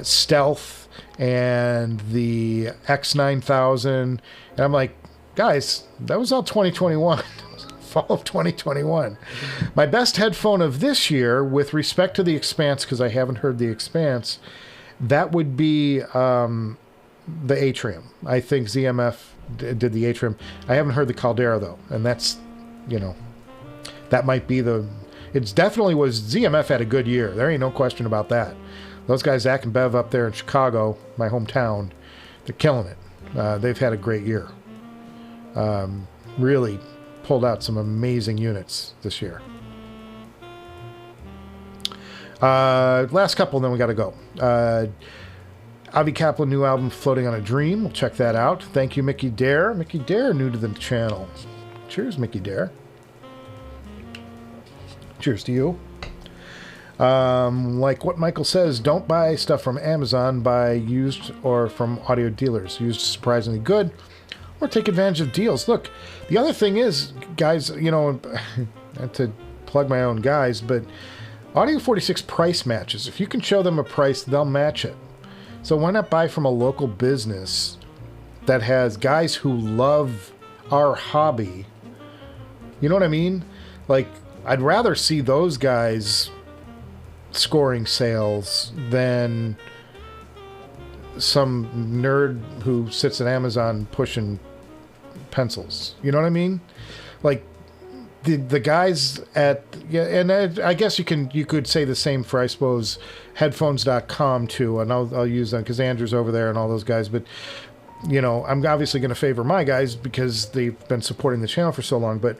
Stealth, and the X9000, and I'm like, guys, that was all 2021. Fall of 2021. My best headphone of this year, with respect to the Expanse, because I haven't heard the Expanse, that would be the Atrium. I think ZMF did the Atrium. I haven't heard the Caldera, though, and that's, that might be it definitely was, ZMF had a good year. There ain't no question about that. Those guys, Zach and Bev up there in Chicago, my hometown, they're killing it. They've had a great year. Really pulled out some amazing units this year. Last couple, then we got to go. Avi Kaplan, new album, Floating on a Dream. We'll check that out. Thank you, Mickey Dare. Mickey Dare, new to the channel. Cheers, Mickey Dare. Cheers to you. Like what Michael says, don't buy stuff from Amazon, buy used or from audio dealers. Used is surprisingly good, or take advantage of deals. Look, the other thing is, guys, not to plug my own guys, but Audio 46 price matches. If you can show them a price, they'll match it. So why not buy from a local business that has guys who love our hobby? You know what I mean? I'd rather see those guys scoring sales than some nerd who sits at Amazon pushing pencils. You know what I mean? The guys at, and I guess you could say the same for, I suppose, headphones.com too, and I'll use them because Andrew's over there and all those guys, but you know, I'm obviously going to favor my guys because they've been supporting the channel for so long, but,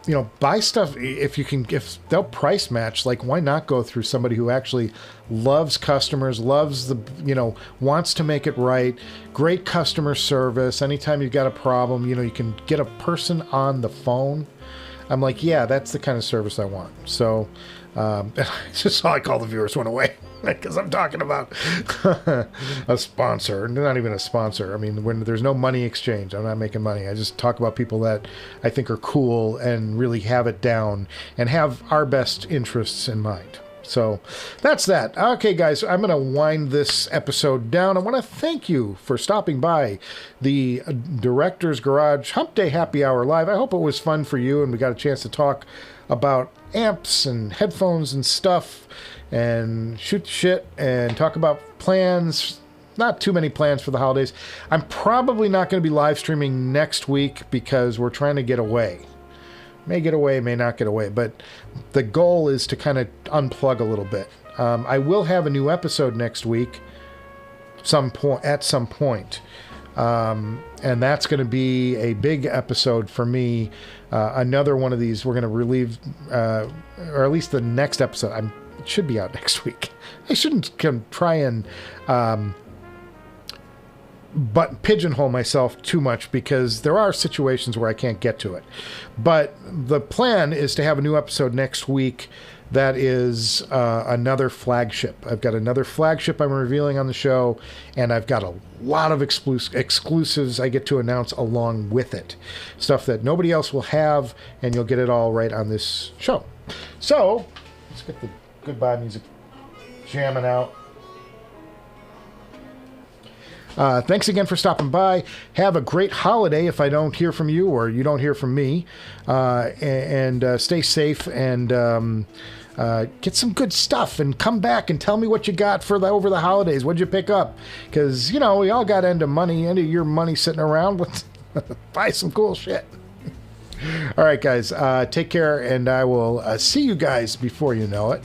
you know, buy stuff if you can, if they'll price match, like why not go through somebody who actually loves customers, loves the, you know, wants to make it right, great customer service. Anytime you've got a problem, you know, you can get a person on the phone. I'm like, yeah, that's the kind of service I want. So, it's just how I call the viewers went away. Because I'm talking about a sponsor. Not even a sponsor. I mean, when there's no money exchange, I'm not making money. I just talk about people that I think are cool and really have it down and have our best interests in mind. So that's that. Okay, guys, I'm going to wind this episode down. I want to thank you for stopping by the Director's Garage Humpday Happy Hour Live. I hope it was fun for you and we got a chance to talk about amps and headphones and stuff and shoot the shit and talk about plans. Not too many plans for the holidays. I'm probably not going to be live streaming next week because we're trying to get away. May get away, may not get away, but the goal is to kind of unplug a little bit. I will have a new episode next week at some point. And that's going to be a big episode for me. Another one of these we're going to relieve, or at least the next episode. It should be out next week. I shouldn't try and pigeonhole myself too much because there are situations where I can't get to it. But the plan is to have a new episode next week. That is another flagship. I've got another flagship I'm revealing on the show, and I've got a lot of exclusives I get to announce along with it. Stuff that nobody else will have, and you'll get it all right on this show. So, let's get the goodbye music jamming out. Thanks again for stopping by. Have a great holiday if I don't hear from you or you don't hear from me. And stay safe and get some good stuff and come back and tell me what you got for over the holidays. What'd you pick up? Because, you know, we all got end of your money sitting around. Let's buy some cool shit. All right, guys. Take care, and I will see you guys before you know it.